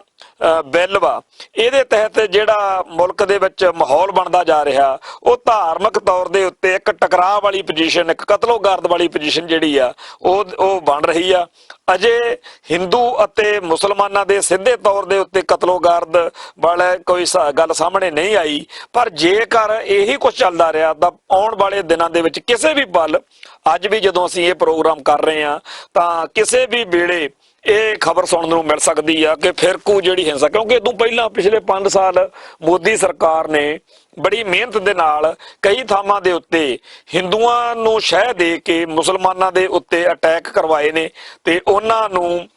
ਬਿੱਲ ਵਾ ਇਹਦੇ ਤਹਿਤ ਜਿਹੜਾ ਮੁਲਕ ਦੇ ਵਿੱਚ ਮਾਹੌਲ ਬਣਦਾ ਜਾ ਰਿਹਾ ਉਹ ਧਾਰਮਿਕ ਤੌਰ ਦੇ ਉੱਤੇ ਇੱਕ ਟਕਰਾਅ ਵਾਲੀ ਪੋਜੀਸ਼ਨ, ਇੱਕ ਕਤਲੋਗਾਰਦ ਵਾਲੀ ਪੋਜੀਸ਼ਨ ਜਿਹੜੀ ਆ ਉਹ ਬਣ ਰਹੀ ਆ। ਅਜੇ ਹਿੰਦੂ ਅਤੇ ਮੁਸਲਮਾਨਾਂ ਦੇ ਸਿੱਧੇ ਤੌਰ ਦੇ ਉੱਤੇ ਕਤਲੋਗਾਰਦ ਵਾਲਾ ਕੋਈ ਗੱਲ ਸਾਹਮਣੇ ਨਹੀਂ ਆਈ, ਪਰ ਜੇਕਰ ਇਹੀ ਕੁਝ ਚੱਲਦਾ ਰਿਹਾ ਤਾਂ ਆਉਣ ਵਾਲੇ ਦਿਨਾਂ ਦੇ ਵਿੱਚ ਕਿਸੇ ਵੀ ਪਲ, ਅੱਜ ਵੀ ਜਦੋਂ ਅਸੀਂ ਇਹ ਪ੍ਰੋਗਰਾਮ ਕਰ ਰਹੇ ਹਾਂ ਤਾਂ ਕਿਸੇ ਵੀ ਵੇਲੇ ਇਹ ਖਬਰ ਸੁਣਨ ਨੂੰ ਮਿਲ ਸਕਦੀ ਆ ਕਿ ਫਿਰਕੂ ਜਿਹੜੀ ਹਿੰਸਾ, ਕਿਉਂਕਿ ਇਹ ਤੋਂ ਪਹਿਲਾਂ ਪਿਛਲੇ 5 ਸਾਲ ਮੋਦੀ ਸਰਕਾਰ ਨੇ ਬੜੀ ਮਿਹਨਤ ਦੇ ਨਾਲ ਕਈ ਥਾਵਾਂ ਦੇ ਉੱਤੇ ਹਿੰਦੂਆਂ ਨੂੰ ਸ਼ਹਿ ਦੇ ਕੇ ਮੁਸਲਮਾਨਾਂ ਦੇ ਉੱਤੇ ਅਟੈਕ ਕਰਵਾਏ ਨੇ ਤੇ ਉਹਨਾਂ ਨੂੰ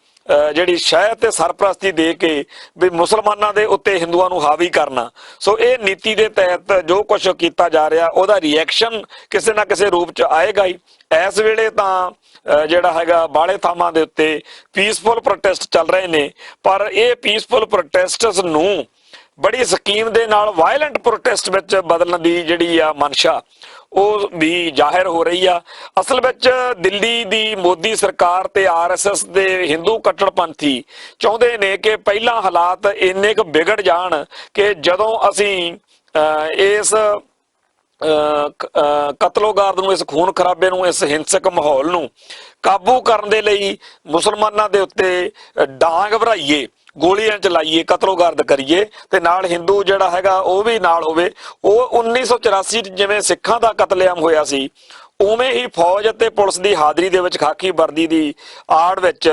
ਜਿਹੜੀ ਸ਼ਹਿ ਤੇ ਸਰਪ੍ਰਸਤੀ ਦੇ ਕੇ ਵੀ ਮੁਸਲਮਾਨਾਂ ਦੇ ਉੱਤੇ ਹਿੰਦੂਆਂ ਨੂੰ ਹਾਵੀ ਕਰਨਾ। ਸੋ ਇਹ ਨੀਤੀ ਦੇ ਤਹਿਤ ਜੋ ਕੁਝ ਕੀਤਾ ਜਾ ਰਿਹਾ ਉਹਦਾ ਰਿਐਕਸ਼ਨ ਕਿਸੇ ਨਾ ਕਿਸੇ ਰੂਪ ਚ ਆਏਗਾ ਹੀ। ਇਸ ਵੇਲੇ ਤਾਂ ਜਿਹੜਾ ਹੈਗਾ ਬਾਲੇ ਥਾਵਾਂ ਦੇ ਉੱਤੇ ਪੀਸਫੁਲ ਪ੍ਰੋਟੈਸਟ ਚੱਲ ਰਹੇ ਨੇ, ਪਰ ਇਹ ਪੀਸਫੁਲ ਪ੍ਰੋਟੈਸਟਸ ਨੂੰ ਬੜੀ ਸਕੀਮ ਦੇ ਨਾਲ ਵਾਇਲੈਂਟ ਪ੍ਰੋਟੈਸਟ ਵਿੱਚ ਬਦਲਣ ਦੀ ਜਿਹੜੀ ਆ ਮਨਸ਼ਾ ਉਹ ਵੀ ਜ਼ਾਹਿਰ ਹੋ ਰਹੀ ਆ। ਅਸਲ ਵਿੱਚ ਦਿੱਲੀ ਦੀ ਮੋਦੀ ਸਰਕਾਰ ਤੇ ਆਰਐਸਐਸ ਦੇ ਹਿੰਦੂ ਕੱਟੜਪੰਥੀ ਚਾਹੁੰਦੇ ਨੇ ਕਿ ਪਹਿਲਾਂ ਹਾਲਾਤ ਇੰਨੇ ਕੁ ਵਿਗੜ ਜਾਣ ਕਿ ਜਦੋਂ ਅਸੀਂ ਇਸ ਕਤਲੋਗਾਰਦ ਨੂੰ, ਇਸ ਖੂਨ ਖਰਾਬੇ ਨੂੰ, ਇਸ ਹਿੰਸਕ ਮਾਹੌਲ ਨੂੰ ਕਾਬੂ ਕਰਨ ਦੇ ਲਈ ਮੁਸਲਮਾਨਾਂ ਦੇ ਉੱਤੇ ਡਾਂਗ ਭਰਾਈਏ, ਗੋਲੀਆਂ ਚਲਾਈਏ, ਕਤਲੋਗਾਰਦ ਕਰੀਏ ਤੇ ਨਾਲ ਹਿੰਦੂ ਜਿਹੜਾ ਹੈਗਾ ਉਹ ਵੀ ਨਾਲ ਹੋਵੇ। ਉਹ 1984 ਜਿਵੇਂ ਸਿੱਖਾਂ ਦਾ ਕਤਲੇਆਮ ਹੋਇਆ ਸੀ ਉਵੇਂ ਹੀ ਫੌਜ ਅਤੇ ਪੁਲਿਸ ਦੀ ਹਾਜ਼ਰੀ ਦੇ ਵਿੱਚ ਖਾਕੀ ਵਰਦੀ ਦੀ ਆੜ ਵਿੱਚ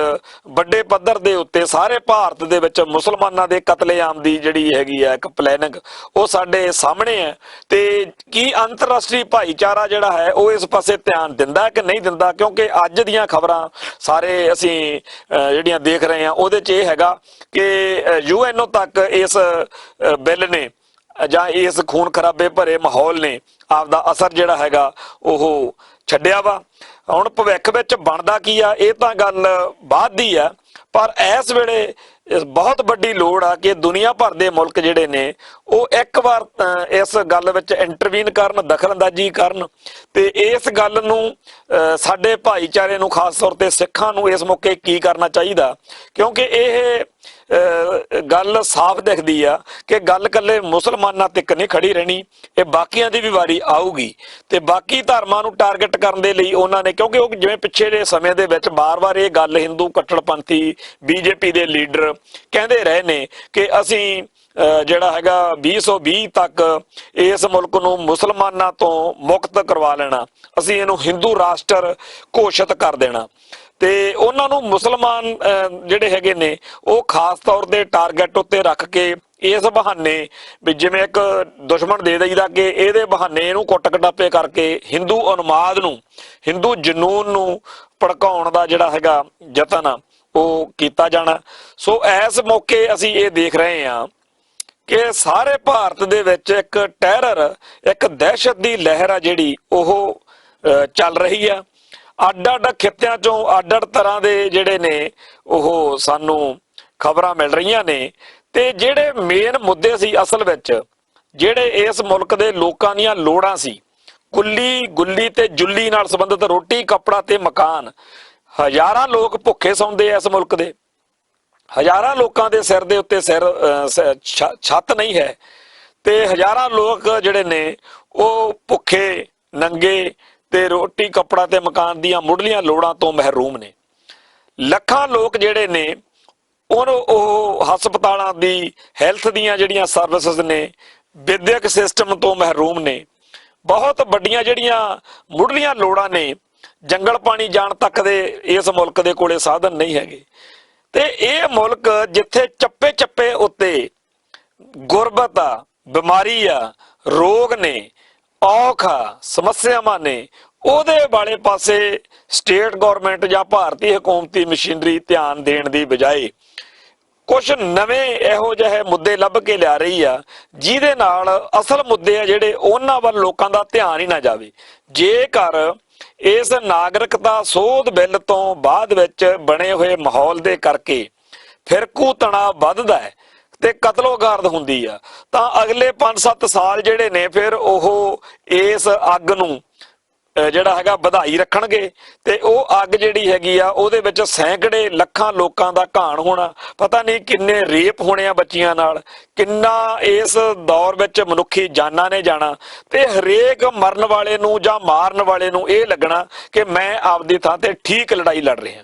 ਵੱਡੇ ਪੱਧਰ ਦੇ ਉੱਤੇ ਸਾਰੇ ਭਾਰਤ ਦੇ ਵਿੱਚ ਮੁਸਲਮਾਨਾਂ ਦੇ ਕਤਲੇਆਮ ਦੀ ਜਿਹੜੀ ਹੈਗੀ ਆ ਇੱਕ ਪਲੈਨਿੰਗ ਉਹ ਸਾਡੇ ਸਾਹਮਣੇ ਹੈ। ਤੇ ਕੀ ਅੰਤਰਰਾਸ਼ਟਰੀ ਭਾਈਚਾਰਾ ਜਿਹੜਾ ਹੈ ਉਹ ਇਸ ਪਾਸੇ ਧਿਆਨ ਦਿੰਦਾ ਕਿ ਨਹੀਂ ਦਿੰਦਾ? ਕਿਉਂਕਿ ਅੱਜ ਦੀਆਂ ਖਬਰਾਂ ਸਾਰੇ ਅਸੀਂ ਜਿਹੜੀਆਂ ਦੇਖ ਰਹੇ ਹਾਂ ਉਹਦੇ 'ਚ ਇਹ ਹੈਗਾ ਕਿ ਯੂਐਨਓ ਤੱਕ ਇਸ ਬਿੱਲ ਨੇ ਜਾਂ ਇਸ ਖੂਨ ਖਰਾਬੇ ਭਰੇ ਮਾਹੌਲ ਨੇ ਆਪਦਾ ਅਸਰ ਜਿਹੜਾ ਹੈਗਾ ਉਹ ਛੱਡਿਆ ਵਾ। ਹੁਣ ਭਵਿੱਖ ਵਿੱਚ ਬਣਦਾ ਕੀ ਆ ਇਹ ਤਾਂ ਗੱਲ ਬਾਅਦ ਦੀ ਆ, ਪਰ ਇਸ ਵੇਲੇ ਬਹੁਤ ਵੱਡੀ ਲੋੜ ਆ ਕਿ ਦੁਨੀਆ ਭਰ ਦੇ ਮੁਲਕ ਜਿਹੜੇ ਨੇ ਉਹ ਇੱਕ ਵਾਰ ਇਸ ਗੱਲ ਵਿੱਚ ਇੰਟਰਵੀਨ ਕਰਨ, ਦਖਲਅੰਦਾਜ਼ੀ ਕਰਨ ਤੇ ਇਸ ਗੱਲ ਨੂੰ ਸਾਡੇ ਭਾਈਚਾਰੇ ਨੂੰ, ਖਾਸ ਤੌਰ ਤੇ ਸਿੱਖਾਂ ਨੂੰ ਇਸ ਮੌਕੇ ਕੀ ਕਰਨਾ ਚਾਹੀਦਾ। ਕਿਉਂਕਿ ਇਹ ਗੱਲ ਸਾਫ਼ ਦਿਖਦੀ ਆ ਕਿ ਗੱਲ ਇਕੱਲੇ ਮੁਸਲਮਾਨਾਂ ਤੱਕ ਨਹੀਂ ਖੜੀ ਰਹਿਣੀ, ਇਹ ਬਾਕੀਆਂ ਦੀ ਵੀ ਵਾਰੀ ਆਊਗੀ ਤੇ ਬਾਕੀ ਧਰਮਾਂ ਨੂੰ ਟਾਰਗੇਟ ਕਰਨ ਦੇ ਲਈ ਉਹਨਾਂ ਨੇ, ਕਿਉਂਕਿ ਉਹ ਜਿਵੇਂ ਪਿੱਛੇ ਦੇ ਸਮੇਂ ਦੇ ਵਿੱਚ ਬਾਰ-ਬਾਰ ਇਹ ਗੱਲ ਹਿੰਦੂ ਕੱਟੜਪੰਥੀ ਬੀਜੇਪੀ ਦੇ ਲੀਡਰ ਕਹਿੰਦੇ ਰਹੇ ਨੇ ਕਿ ਅਸੀਂ ਜਿਹੜਾ ਹੈਗਾ 2020 ਤੱਕ ਇਸ ਮੁਲਕ ਨੂੰ ਮੁਸਲਮਾਨਾਂ ਤੋਂ ਮੁਕਤ ਕਰਵਾ ਲੈਣਾ, ਅਸੀਂ ਇਹਨੂੰ ਹਿੰਦੂ ਰਾਸ਼ਟਰ ਘੋਸ਼ਿਤ ਕਰ ਦੇਣਾ ਤੇ ਉਹਨਾਂ ਨੂੰ ਮੁਸਲਮਾਨ ਜਿਹੜੇ ਹੈਗੇ ਨੇ ਉਹ ਖਾਸ ਤੌਰ ਤੇ ਟਾਰਗੇਟ ਉੱਤੇ ਰੱਖ ਕੇ ਇਸ ਬਹਾਨੇ ਵੀ ਜਿਵੇਂ ਇੱਕ ਦੁਸ਼ਮਣ ਦੇ ਦਈਦਾ ਕਿ ਇਹਦੇ ਬਹਾਨੇ ਇਹਨੂੰ ਕੁੱਟ ਕਟਾਪੇ ਕਰਕੇ ਹਿੰਦੂ ਉਨਮਾਦ ਨੂੰ, ਹਿੰਦੂ ਜਨੂਨ ਨੂੰ ਭੜਕਾਉਣ ਦਾ ਜਿਹੜਾ ਹੈਗਾ ਯਤਨ ਆ ਉਹ ਕੀਤਾ ਜਾਣਾ। ਸੋ ਇਸ ਮੌਕੇ ਅਸੀਂ ਇਹ ਦੇਖ ਰਹੇ ਹਾਂ ਕਿ ਸਾਰੇ ਭਾਰਤ ਦੇ ਵਿੱਚ ਇੱਕ ਟੈਰਰ, ਇੱਕ ਦਹਿਸ਼ਤ ਦੀ ਲਹਿਰ ਆ ਜਿਹੜੀ ਉਹ ਚੱਲ ਰਹੀ ਆ। ਅੱਡ-ਅੱਡ ਖਿੱਤਿਆਂ ਚੋਂ ਅੱਡ-ਅੱਡ ਤਰ੍ਹਾਂ ਦੇ ਜਿਹੜੇ ਨੇ ਉਹ ਸਾਨੂੰ ਖਬਰਾਂ ਮਿਲ ਰਹੀਆਂ ਨੇ ਤੇ ਜਿਹੜੇ ਮੇਨ ਮੁੱਦੇ ਸੀ ਅਸਲ ਵਿੱਚ ਜਿਹੜੇ ਇਸ ਮੁਲਕ ਦੇ ਲੋਕਾਂ ਦੀਆਂ ਲੋੜਾਂ ਸੀ, ਗੁੱਲੀ ਤੇ ਜੁੱਲੀ ਨਾਲ ਸੰਬੰਧਿਤ ਰੋਟੀ, ਕੱਪੜਾ ਤੇ ਮਕਾਨ। ਹਜ਼ਾਰਾਂ ਲੋਕ ਭੁੱਖੇ ਸੌਂਦੇ ਇਸ ਮੁਲਕ ਦੇ, ਹਜ਼ਾਰਾਂ ਲੋਕਾਂ ਦੇ ਸਿਰ ਦੇ ਉੱਤੇ ਛੱਤ ਨਹੀਂ ਹੈ ਤੇ ਹਜ਼ਾਰਾਂ ਲੋਕ ਜਿਹੜੇ ਨੇ ਉਹ ਭੁੱਖੇ, ਨੰਗੇ ਤੇ ਰੋਟੀ, ਕੱਪੜਾ ਤੇ ਮਕਾਨ ਦੀਆਂ ਮੁੱਢਲੀਆਂ ਲੋੜਾਂ ਤੋਂ ਮਹਿਰੂਮ ਨੇ। ਲੱਖਾਂ ਲੋਕ ਜਿਹੜੇ ਨੇ ਉਹ ਹਸਪਤਾਲਾਂ ਦੀ, ਹੈਲਥ ਦੀਆਂ ਜਿਹੜੀਆਂ ਸਰਵਿਸਿਜ਼ ਨੇ, ਵਿਦਿਅਕ ਸਿਸਟਮ ਤੋਂ ਮਹਿਰੂਮ ਨੇ। ਬਹੁਤ ਵੱਡੀਆਂ ਜਿਹੜੀਆਂ ਮੁੱਢਲੀਆਂ ਲੋੜਾਂ ਨੇ, ਜੰਗਲ ਪਾਣੀ ਜਾਣ ਤੱਕ ਦੇ ਇਸ ਮੁਲਕ ਦੇ ਕੋਲੇ ਸਾਧਨ ਨਹੀਂ ਹੈਗੇ ਤੇ ਇਹ ਮੁਲਕ ਜਿੱਥੇ ਚੱਪੇ ਚੱਪੇ ਉੱਤੇ ਗੁਰਬਤ ਆ, ਬਿਮਾਰੀ ਆ, ਰੋਗ ਨੇ, ਔਖ ਆ, ਸਮੱਸਿਆਵਾਂ ਨੇ, ਉਹਦੇ ਵਾਲੇ ਪਾਸੇ ਸਟੇਟ ਗਵਰਨਮੈਂਟ ਜਾਂ ਭਾਰਤੀ ਹਕੂਮਤੀ ਮਸ਼ੀਨਰੀ ਧਿਆਨ ਦੇਣ ਦੀ ਬਜਾਏ ਕੁਝ ਨਵੇਂ ਇਹੋ ਜਿਹੇ ਮੁੱਦੇ ਲੱਭ ਕੇ ਲਿਆ ਰਹੀ ਆ ਜਿਹਦੇ ਨਾਲ ਅਸਲ ਮੁੱਦੇ ਆ ਜਿਹੜੇ ਉਹਨਾਂ ਵੱਲ ਲੋਕਾਂ ਦਾ ਧਿਆਨ ਹੀ ਨਾ ਜਾਵੇ। ਜੇਕਰ ਇਸ ਨਾਗਰਿਕਤਾ ਸੋਧ ਬਿੱਲ ਤੋਂ ਬਾਅਦ ਵਿੱਚ ਬਣੇ ਹੋਏ ਮਾਹੌਲ ਦੇ ਕਰਕੇ ਫਿਰਕੂ ਤਣਾਅ ਵੱਧਦਾ ਹੈ ਤੇ ਕਤਲੋਗਾਰਦ ਹੁੰਦੀ ਆ ਤਾਂ ਅਗਲੇ 5-7 ਸਾਲ ਜਿਹੜੇ ਨੇ ਫਿਰ ਉਹ ਇਸ ਅੱਗ ਨੂੰ ਜਿਹੜਾ ਹੈਗਾ ਵਧਾਈ ਰੱਖਣਗੇ ਤੇ ਉਹ ਅੱਗ ਜਿਹੜੀ ਹੈਗੀ ਆ ਉਹਦੇ ਵਿੱਚ ਸੈਂਕੜੇ ਲੱਖਾਂ ਲੋਕਾਂ ਦਾ ਘਾਣ ਹੋਣਾ, ਪਤਾ ਨਹੀਂ ਕਿੰਨੇ ਰੇਪ ਹੋਣੇ ਆ ਬੱਚੀਆਂ ਨਾਲ, ਕਿੰਨਾ ਇਸ ਦੌਰ ਵਿੱਚ ਮਨੁੱਖੀ ਜਾਨਾਂ ਨੇ ਜਾਣਾ ਤੇ ਹਰੇਕ ਮਰਨ ਵਾਲੇ ਨੂੰ ਜਾਂ ਮਾਰਨ ਵਾਲੇ ਨੂੰ ਇਹ ਲੱਗਣਾ ਕਿ ਮੈਂ ਆਪਦੀ ਥਾਂ ਤੇ ਠੀਕ ਲੜਾਈ ਲੜ ਰਿਹਾ।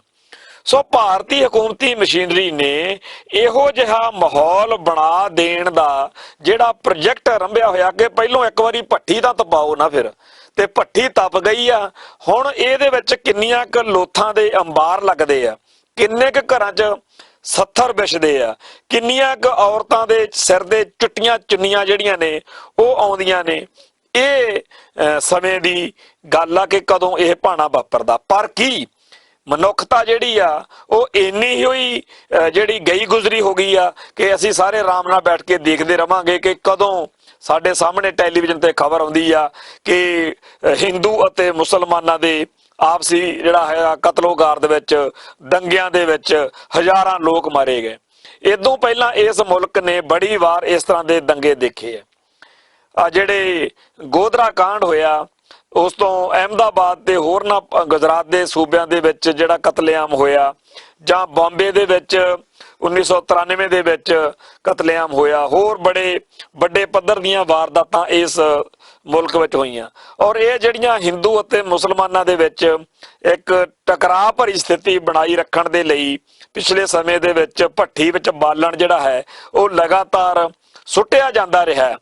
ਸੋ ਭਾਰਤੀ ਹਕੂਮਤੀ ਮਸ਼ੀਨਰੀ ਨੇ ਇਹੋ ਜਿਹਾ ਮਾਹੌਲ ਬਣਾ ਦੇਣ ਦਾ ਜਿਹੜਾ ਪ੍ਰੋਜੈਕਟ ਆਰੰਭਿਆ ਹੋਇਆ ਕਿ ਪਹਿਲੋਂ ਇੱਕ ਵਾਰੀ ਭੱਠੀ ਤਾਂ ਤਪਾਓ ਨਾ, ਫਿਰ ਤੇ ਭੱਠੀ ਤਪ ਗਈ ਆ, ਹੁਣ ਇਹਦੇ ਵਿੱਚ ਕਿੰਨੀਆਂ ਕੁ ਲੋਥਾਂ ਦੇ ਅੰਬਾਰ ਲੱਗਦੇ ਆ, ਕਿੰਨੇ ਕੁ ਘਰਾਂ 'ਚ 70 ਵਿਛਦੇ ਆ, ਕਿੰਨੀਆਂ ਕੁ ਔਰਤਾਂ ਦੇ ਸਿਰ ਦੇ ਚਿੱਟੀਆਂ ਚੁੰਨੀਆਂ ਜਿਹੜੀਆਂ ਨੇ ਉਹ ਆਉਂਦੀਆਂ ਨੇ। ਇਹ ਸਮੇਂ ਦੀ ਗੱਲ ਆ ਕਿ ਕਦੋਂ ਇਹ ਭਾਣਾ ਵਾਪਰਦਾ। ਪਰ ਕੀ ਮਨੁੱਖਤਾ ਜਿਹੜੀ ਆ ਉਹ ਇੰਨੀ ਹੋਈ ਜਿਹੜੀ ਗਈ ਗੁਜ਼ਰੀ ਹੋ ਗਈ ਆ ਕਿ ਅਸੀਂ ਸਾਰੇ ਆਰਾਮ ਨਾਲ ਬੈਠ ਕੇ ਦੇਖਦੇ ਰਵਾਂਗੇ ਕਿ ਕਦੋਂ ਸਾਡੇ ਸਾਹਮਣੇ ਟੈਲੀਵਿਜ਼ਨ ਤੇ ਖਬਰ ਆਉਂਦੀ ਆ ਕਿ ਹਿੰਦੂ ਅਤੇ ਮੁਸਲਮਾਨਾਂ ਦੇ ਆਪਸੀ ਜਿਹੜਾ ਹੈ ਕਤਲੋਗਾਰ ਦੇ ਵਿੱਚ, ਦੰਗਿਆਂ ਦੇ ਵਿੱਚ ਹਜ਼ਾਰਾਂ ਲੋਕ ਮਾਰੇ ਗਏ। ਇਦੋਂ ਪਹਿਲਾਂ ਇਸ ਮੁਲਕ ਨੇ ਬੜੀ ਵਾਰ ਇਸ ਤਰ੍ਹਾਂ ਦੇ ਦੰਗੇ ਦੇਖੇ ਆ। ਜਿਹੜੇ ਗੋਧਰਾ ਕਾਂਡ ਹੋਇਆ, ਉਸ ਤੋਂ ਅਹਿਮਦਾਬਾਦ ਤੇ ਹੋਰਨਾਂ ਗੁਜਰਾਤ ਦੇ ਸੂਬਿਆਂ ਦੇ ਵਿੱਚ ਜਿਹੜਾ ਕਤਲੇਆਮ ਹੋਇਆ, ਜਾਂ ਬੰਬੇ ਦੇ ਵਿੱਚ 1993 ਦੇ ਵਿੱਚ ਕਤਲੇਆਮ ਹੋਇਆ, ਹੋਰ ਬੜੇ ਵੱਡੇ ਪੱਧਰ ਦੀਆਂ ਵਾਰਦਾਤਾਂ ਇਸ ਮੁਲਕ ਵਿੱਚ ਹੋਈਆਂ। ਔਰ ਇਹ ਜਿਹੜੀਆਂ ਹਿੰਦੂ ਅਤੇ ਮੁਸਲਮਾਨਾਂ ਦੇ ਵਿੱਚ ਇੱਕ ਟਕਰਾਅ ਭਰੀ ਸਥਿਤੀ ਬਣਾਈ ਰੱਖਣ ਦੇ ਲਈ ਪਿਛਲੇ ਸਮੇਂ ਦੇ ਵਿੱਚ ਭੱਠੀ ਵਿੱਚ ਬਾਲਣ ਜਿਹੜਾ ਹੈ ਉਹ ਲਗਾਤਾਰ ਸੁੱਟਿਆ ਜਾਂਦਾ ਰਿਹਾ।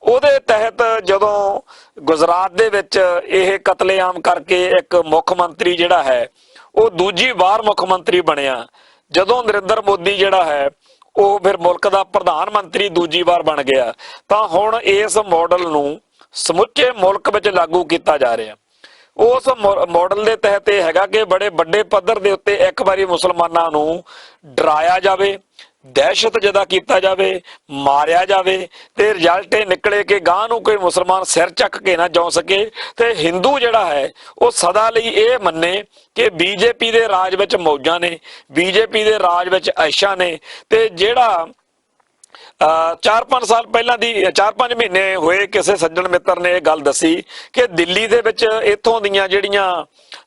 ਉਹਦੇ ਤਹਿਤ ਜਦੋਂ ਗੁਜਰਾਤ ਦੇ ਵਿੱਚ ਇਹ ਕਤਲੇਆਮ ਕਰਕੇ ਇੱਕ ਮੁੱਖ ਮੰਤਰੀ ਜਿਹੜਾ ਹੈ ਉਹ ਦੂਜੀ ਵਾਰ ਮੁੱਖ ਮੰਤਰੀ ਬਣਿਆ, ਜਦੋਂ ਨਰਿੰਦਰ ਮੋਦੀ ਜਿਹੜਾ ਹੈ ਉਹ ਫਿਰ ਮੁਲਕ ਦਾ ਪ੍ਰਧਾਨ ਮੰਤਰੀ ਦੂਜੀ ਵਾਰ ਬਣ ਗਿਆ, ਤਾਂ ਹੁਣ ਇਸ ਮਾਡਲ ਨੂੰ ਸਮੁੱਚੇ ਮੁਲਕ ਵਿੱਚ ਲਾਗੂ ਕੀਤਾ ਜਾ ਰਿਹਾ। ਉਸ ਮਾਡਲ ਦੇ ਤਹਿਤ ਇਹ ਹੈਗਾ ਕਿ ਬੜੇ ਵੱਡੇ ਪੱਧਰ ਦੇ ਉੱਤੇ ਇੱਕ ਵਾਰੀ ਮੁਸਲਮਾਨਾਂ ਨੂੰ ਡਰਾਇਆ ਜਾਵੇ, ਦਹਿਸ਼ਤ ਜਦਾ ਕੀਤਾ ਜਾਵੇ, ਮਾਰਿਆ ਜਾਵੇ, ਤੇ ਰਿਜ਼ਲਟ ਇਹ ਨਿਕਲੇ ਕਿ ਗਾਂ ਨੂੰ ਕੋਈ ਮੁਸਲਮਾਨ ਸਿਰ ਚੱਕ ਕੇ ਨਾ ਜਾ ਸਕੇ, ਤੇ ਹਿੰਦੂ ਜਿਹੜਾ ਹੈ ਉਹ ਸਦਾ ਲਈ ਇਹ ਮੰਨੇ ਕਿ ਬੀਜੇਪੀ ਦੇ ਰਾਜ ਵਿੱਚ ਮੌਜਾਂ ਨੇ, ਬੀਜੇਪੀ ਦੇ ਰਾਜ ਵਿੱਚ ਐਸ਼ਾਂ ਨੇ। ਤੇ ਜਿਹੜਾ 4-5 ਸਾਲ ਪਹਿਲਾਂ ਦੀ 4-5 ਮਹੀਨੇ ਹੋਏ ਕਿਸੇ ਸੱਜਣ ਮਿੱਤਰ ਨੇ ਇਹ ਗੱਲ ਦੱਸੀ ਕਿ ਦਿੱਲੀ ਦੇ ਵਿੱਚ ਇੱਥੋਂ ਦੀਆਂ ਜਿਹੜੀਆਂ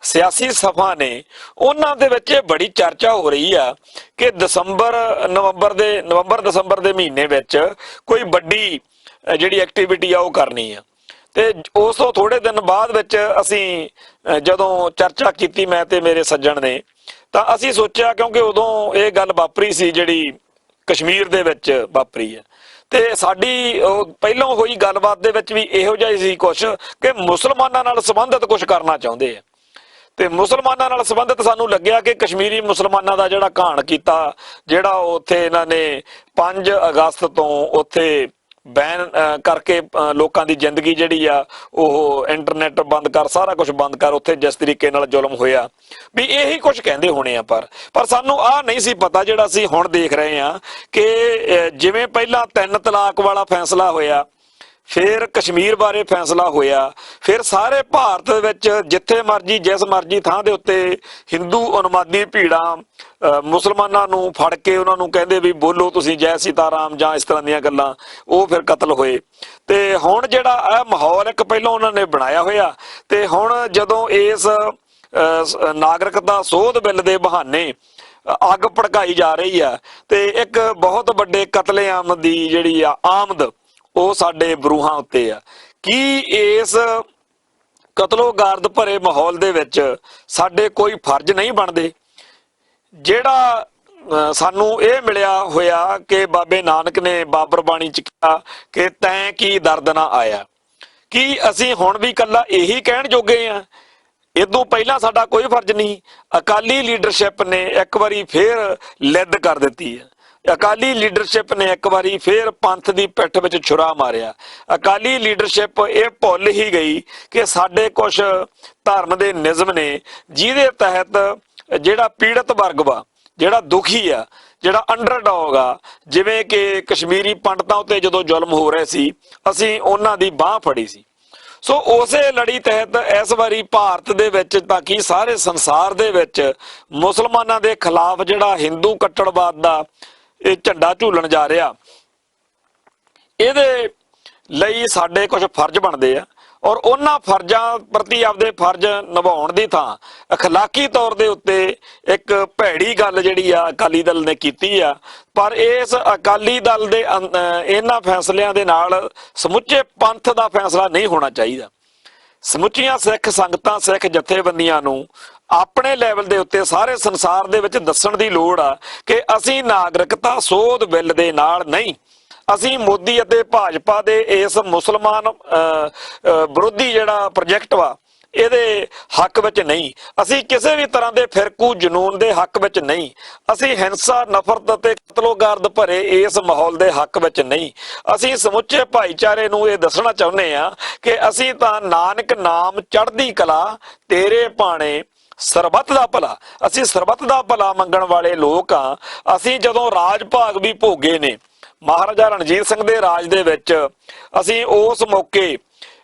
ਸਿਆਸੀ ਸਭਾ ਨੇ ਉਹਨਾਂ ਦੇ ਵਿੱਚ ਇਹ ਬੜੀ ਚਰਚਾ ਹੋ ਰਹੀ ਆ ਕਿ ਨਵੰਬਰ ਦਸੰਬਰ ਦੇ ਮਹੀਨੇ ਵਿੱਚ ਕੋਈ ਵੱਡੀ ਜਿਹੜੀ ਐਕਟੀਵਿਟੀ ਆ ਉਹ ਕਰਨੀ ਆ। ਤੇ ਉਸ ਤੋਂ ਥੋੜੇ ਦਿਨ ਬਾਅਦ ਵਿੱਚ ਅਸੀਂ ਜਦੋਂ ਚਰਚਾ ਕੀਤੀ ਮੈਂ ਤੇ ਮੇਰੇ ਸੱਜਣ ਨੇ, ਤਾਂ ਅਸੀਂ ਸੋਚਿਆ, ਕਿਉਂਕਿ ਉਦੋਂ ਇਹ ਗੱਲ ਵਾਪਰੀ ਸੀ ਜਿਹੜੀ ਕਸ਼ਮੀਰ ਦੇ ਵਿੱਚ ਵਾਪਰੀ ਹੈ, ਤੇ ਸਾਡੀ ਪਹਿਲਾਂ ਹੋਈ ਗੱਲਬਾਤ ਦੇ ਵਿੱਚ ਵੀ ਇਹੋ ਜਿਹਾ ਸੀ ਕੁਛ ਕਿ ਮੁਸਲਮਾਨਾਂ ਨਾਲ ਸੰਬੰਧਿਤ ਕੁਛ ਕਰਨਾ ਚਾਹੁੰਦੇ ਆ। ਤੇ ਮੁਸਲਮਾਨਾਂ ਨਾਲ ਸੰਬੰਧਿਤ ਸਾਨੂੰ ਲੱਗਿਆ ਕਿ ਕਸ਼ਮੀਰੀ ਮੁਸਲਮਾਨਾਂ ਦਾ ਜਿਹੜਾ ਘਾਣ ਕੀਤਾ, ਜਿਹੜਾ ਉੱਥੇ ਇਹਨਾਂ ਨੇ 5 ਅਗਸਤ ਤੋਂ ਉੱਥੇ ਬੈਨ ਕਰਕੇ ਲੋਕਾਂ ਦੀ ਜ਼ਿੰਦਗੀ ਜਿਹੜੀ ਆ ਉਹ ਇੰਟਰਨੈਟ ਬੰਦ ਕਰ, ਸਾਰਾ ਕੁਝ ਬੰਦ ਕਰ, ਉੱਥੇ ਜਿਸ ਤਰੀਕੇ ਨਾਲ ਜ਼ੁਲਮ ਹੋਇਆ ਵੀ ਇਹੀ ਕੁਝ ਕਹਿੰਦੇ ਹੋਣੇ ਆ। ਪਰ ਸਾਨੂੰ ਆਹ ਨਹੀਂ ਸੀ ਪਤਾ ਜਿਹੜਾ ਅਸੀਂ ਹੁਣ ਦੇਖ ਰਹੇ ਆ ਕਿ ਜਿਵੇਂ ਪਹਿਲਾਂ 3 ਤਲਾਕ ਵਾਲਾ ਫੈਸਲਾ ਹੋਇਆ, ਫਿਰ ਕਸ਼ਮੀਰ ਬਾਰੇ ਫੈਸਲਾ ਹੋਇਆ, ਫਿਰ ਸਾਰੇ ਭਾਰਤ ਵਿੱਚ ਜਿੱਥੇ ਮਰਜੀ ਜਿਸ ਮਰਜੀ ਥਾਂ ਦੇ ਉੱਤੇ ਹਿੰਦੂ ਉਨਮਾਦੀ ਭੀੜਾਂ ਮੁਸਲਮਾਨਾਂ ਨੂੰ ਫੜ ਕੇ ਉਹਨਾਂ ਨੂੰ ਕਹਿੰਦੇ ਵੀ ਬੋਲੋ ਤੁਸੀਂ ਜੈ ਸੀਤਾਰਾਮ ਜਾਂ ਇਸ ਤਰ੍ਹਾਂ ਦੀਆਂ ਗੱਲਾਂ, ਉਹ ਫਿਰ ਕਤਲ ਹੋਏ। ਤੇ ਹੁਣ ਜਿਹੜਾ ਇਹ ਮਾਹੌਲ ਇੱਕ ਪਹਿਲਾਂ ਉਹਨਾਂ ਨੇ ਬਣਾਇਆ ਹੋਇਆ, ਤੇ ਹੁਣ ਜਦੋਂ ਇਸ ਨਾਗਰਿਕਤਾ ਸੋਧ ਬਿੱਲ ਦੇ ਬਹਾਨੇ ਅੱਗ ਭੜਕਾਈ ਜਾ ਰਹੀ ਆ ਤੇ ਇੱਕ ਬਹੁਤ ਵੱਡੇ ਕਤਲੇਆਮ ਦੀ ਜਿਹੜੀ ਆ ਆਮਦ ਉਹ ਸਾਡੇ ਬਰੂਹਾਂ ਉੱਤੇ ਆ। ਕੀ ਇਸ ਕਤਲੋਗਾਰਦ ਭਰੇ ਮਾਹੌਲ ਦੇ ਵਿੱਚ ਸਾਡੇ ਕੋਈ ਫਰਜ਼ ਨਹੀਂ ਬਣਦੇ? ਜਿਹੜਾ ਸਾਨੂੰ ਇਹ ਮਿਲਿਆ ਹੋਇਆ ਕਿ ਬਾਬੇ ਨਾਨਕ ਨੇ ਬਾਬਰ ਬਾਣੀ ਚ ਕਿਹਾ ਕਿ ਤੈਂ ਕੀ ਦਰਦ ਨਾ ਆਇਆ, ਕੀ ਅਸੀਂ ਹੁਣ ਵੀ ਇਕੱਲਾ ਇਹੀ ਕਹਿਣ ਜੋਗੇ ਆ? ਇਦੋਂ ਪਹਿਲਾਂ ਸਾਡਾ ਕੋਈ ਫਰਜ਼ ਨਹੀਂ। ਅਕਾਲੀ ਲੀਡਰਸ਼ਿਪ ਨੇ ਇੱਕ ਵਾਰੀ ਫੇਰ ਲਿੱਦ ਕਰ ਦਿੱਤੀ ਹੈ। ਅਕਾਲੀ ਲੀਡਰਸ਼ਿਪ ਨੇ ਇੱਕ ਵਾਰੀ ਫੇਰ ਪੰਥ ਦੀ ਪਿੱਠ ਵਿੱਚ ਛੁਰਾ ਮਾਰਿਆ। ਅਕਾਲੀ ਲੀਡਰਸ਼ਿਪ ਇਹ ਭੁੱਲ ਹੀ ਗਈ ਕਿ ਸਾਡੇ ਕੁਝ ਧਰਮ ਦੇ ਨਿਯਮ ਨੇ ਜਿਹਦੇ ਤਹਿਤ ਜਿਹੜਾ ਪੀੜਤ ਵਰਗ ਵਾ, ਜਿਹੜਾ ਦੁਖੀ ਆ, ਜਿਹੜਾ ਅੰਡਰਡੌਗ ਆ, ਜਿਵੇਂ ਕਿ ਕਸ਼ਮੀਰੀ ਪੰਡਤਾਂ ਉੱਤੇ ਜਦੋਂ ਜ਼ੁਲਮ ਹੋ ਰਹੇ ਸੀ ਅਸੀਂ ਉਹਨਾਂ ਦੀ ਬਾਹ ਫੜੀ ਸੀ। ਸੋ ਉਸੇ ਲੜੀ ਤਹਿਤ ਇਸ ਵਾਰੀ ਭਾਰਤ ਦੇ ਵਿੱਚ ਤਾਂ ਕਿ ਸਾਰੇ ਸੰਸਾਰ ਦੇ ਵਿੱਚ ਮੁਸਲਮਾਨਾਂ ਦੇ ਖਿਲਾਫ ਜਿਹੜਾ ਹਿੰਦੂ ਕੱਟੜਵਾਦ ਦਾ ਇਹ ਝੰਡਾ ਝੂਲਣ ਜਾ ਰਿਹਾ, ਇਹਦੇ ਲਈ ਸਾਡੇ ਕੁਝ ਫਰਜ਼ ਬਣਦੇ ਆ ਔਰ ਉਹਨਾਂ ਫਰਜ਼ਾਂ ਪ੍ਰਤੀ ਆਪਦੇ ਫਰਜ਼ ਨਿਭਾਉਣ ਦੀ ਥਾਂ ਅਖਲਾਕੀ ਤੌਰ ਦੇ ਉੱਤੇ ਇੱਕ ਭੈੜੀ ਗੱਲ ਜਿਹੜੀ ਆ ਅਕਾਲੀ ਦਲ ਨੇ ਕੀਤੀ ਆ। ਪਰ ਇਸ ਅਕਾਲੀ ਦਲ ਦੇ ਇਹਨਾਂ ਫੈਸਲਿਆਂ ਦੇ ਨਾਲ ਸਮੁੱਚੇ ਪੰਥ ਦਾ ਫੈਸਲਾ ਨਹੀਂ ਹੋਣਾ ਚਾਹੀਦਾ। ਸਮੁੱਚੀਆਂ ਸਿੱਖ ਸੰਗਤਾਂ, ਸਿੱਖ ਜਥੇਬੰਦੀਆਂ ਨੂੰ ਆਪਣੇ ਲੈਵਲ ਦੇ ਉੱਤੇ ਸਾਰੇ ਸੰਸਾਰ ਦੇ ਵਿੱਚ ਦੱਸਣ ਦੀ ਲੋੜ ਆ ਕਿ ਅਸੀਂ ਨਾਗਰਿਕਤਾ ਸੋਧ ਬਿੱਲ ਦੇ ਨਾਲ ਨਹੀਂ, ਅਸੀਂ ਮੋਦੀ ਅਤੇ ਭਾਜਪਾ ਦੇ ਇਸ ਮੁਸਲਮਾਨ ਵਿਰੋਧੀ ਜਿਹੜਾ ਪ੍ਰੋਜੈਕਟ ਵਾ ਇਹਦੇ ਹੱਕ ਵਿੱਚ ਨਹੀਂ, ਅਸੀਂ ਕਿਸੇ ਵੀ ਤਰ੍ਹਾਂ ਦੇ ਫਿਰਕੂ ਜਨੂਨ ਦੇ ਹੱਕ ਵਿੱਚ ਨਹੀਂ, ਅਸੀਂ ਹਿੰਸਾ, ਨਫ਼ਰਤ ਅਤੇ ਕਤਲੋਗਾਰਦ ਭਰੇ ਇਸ ਮਾਹੌਲ ਦੇ ਹੱਕ ਵਿੱਚ ਨਹੀਂ। ਅਸੀਂ ਸਮੁੱਚੇ ਭਾਈਚਾਰੇ ਨੂੰ ਇਹ ਦੱਸਣਾ ਚਾਹੁੰਦੇ ਆ ਕਿ ਅਸੀਂ ਤਾਂ ਨਾਨਕ ਨਾਮ ਚੜ੍ਹਦੀ ਕਲਾ ਤੇਰੇ ਭਾਣੇ ਸਰਬੱਤ ਦਾ ਭਲਾ, ਅਸੀਂ ਸਰਬੱਤ ਦਾ ਭਲਾ ਮੰਗਣ ਵਾਲੇ ਲੋਕ ਆ। ਅਸੀਂ ਜਦੋਂ ਰਾਜ ਭਾਗ ਵੀ ਭੋਗੇ ਨੇ ਮਹਾਰਾਜਾ ਰਣਜੀਤ ਸਿੰਘ ਦੇ ਰਾਜ ਦੇ ਵਿੱਚ, ਅਸੀਂ ਉਸ ਮੌਕੇ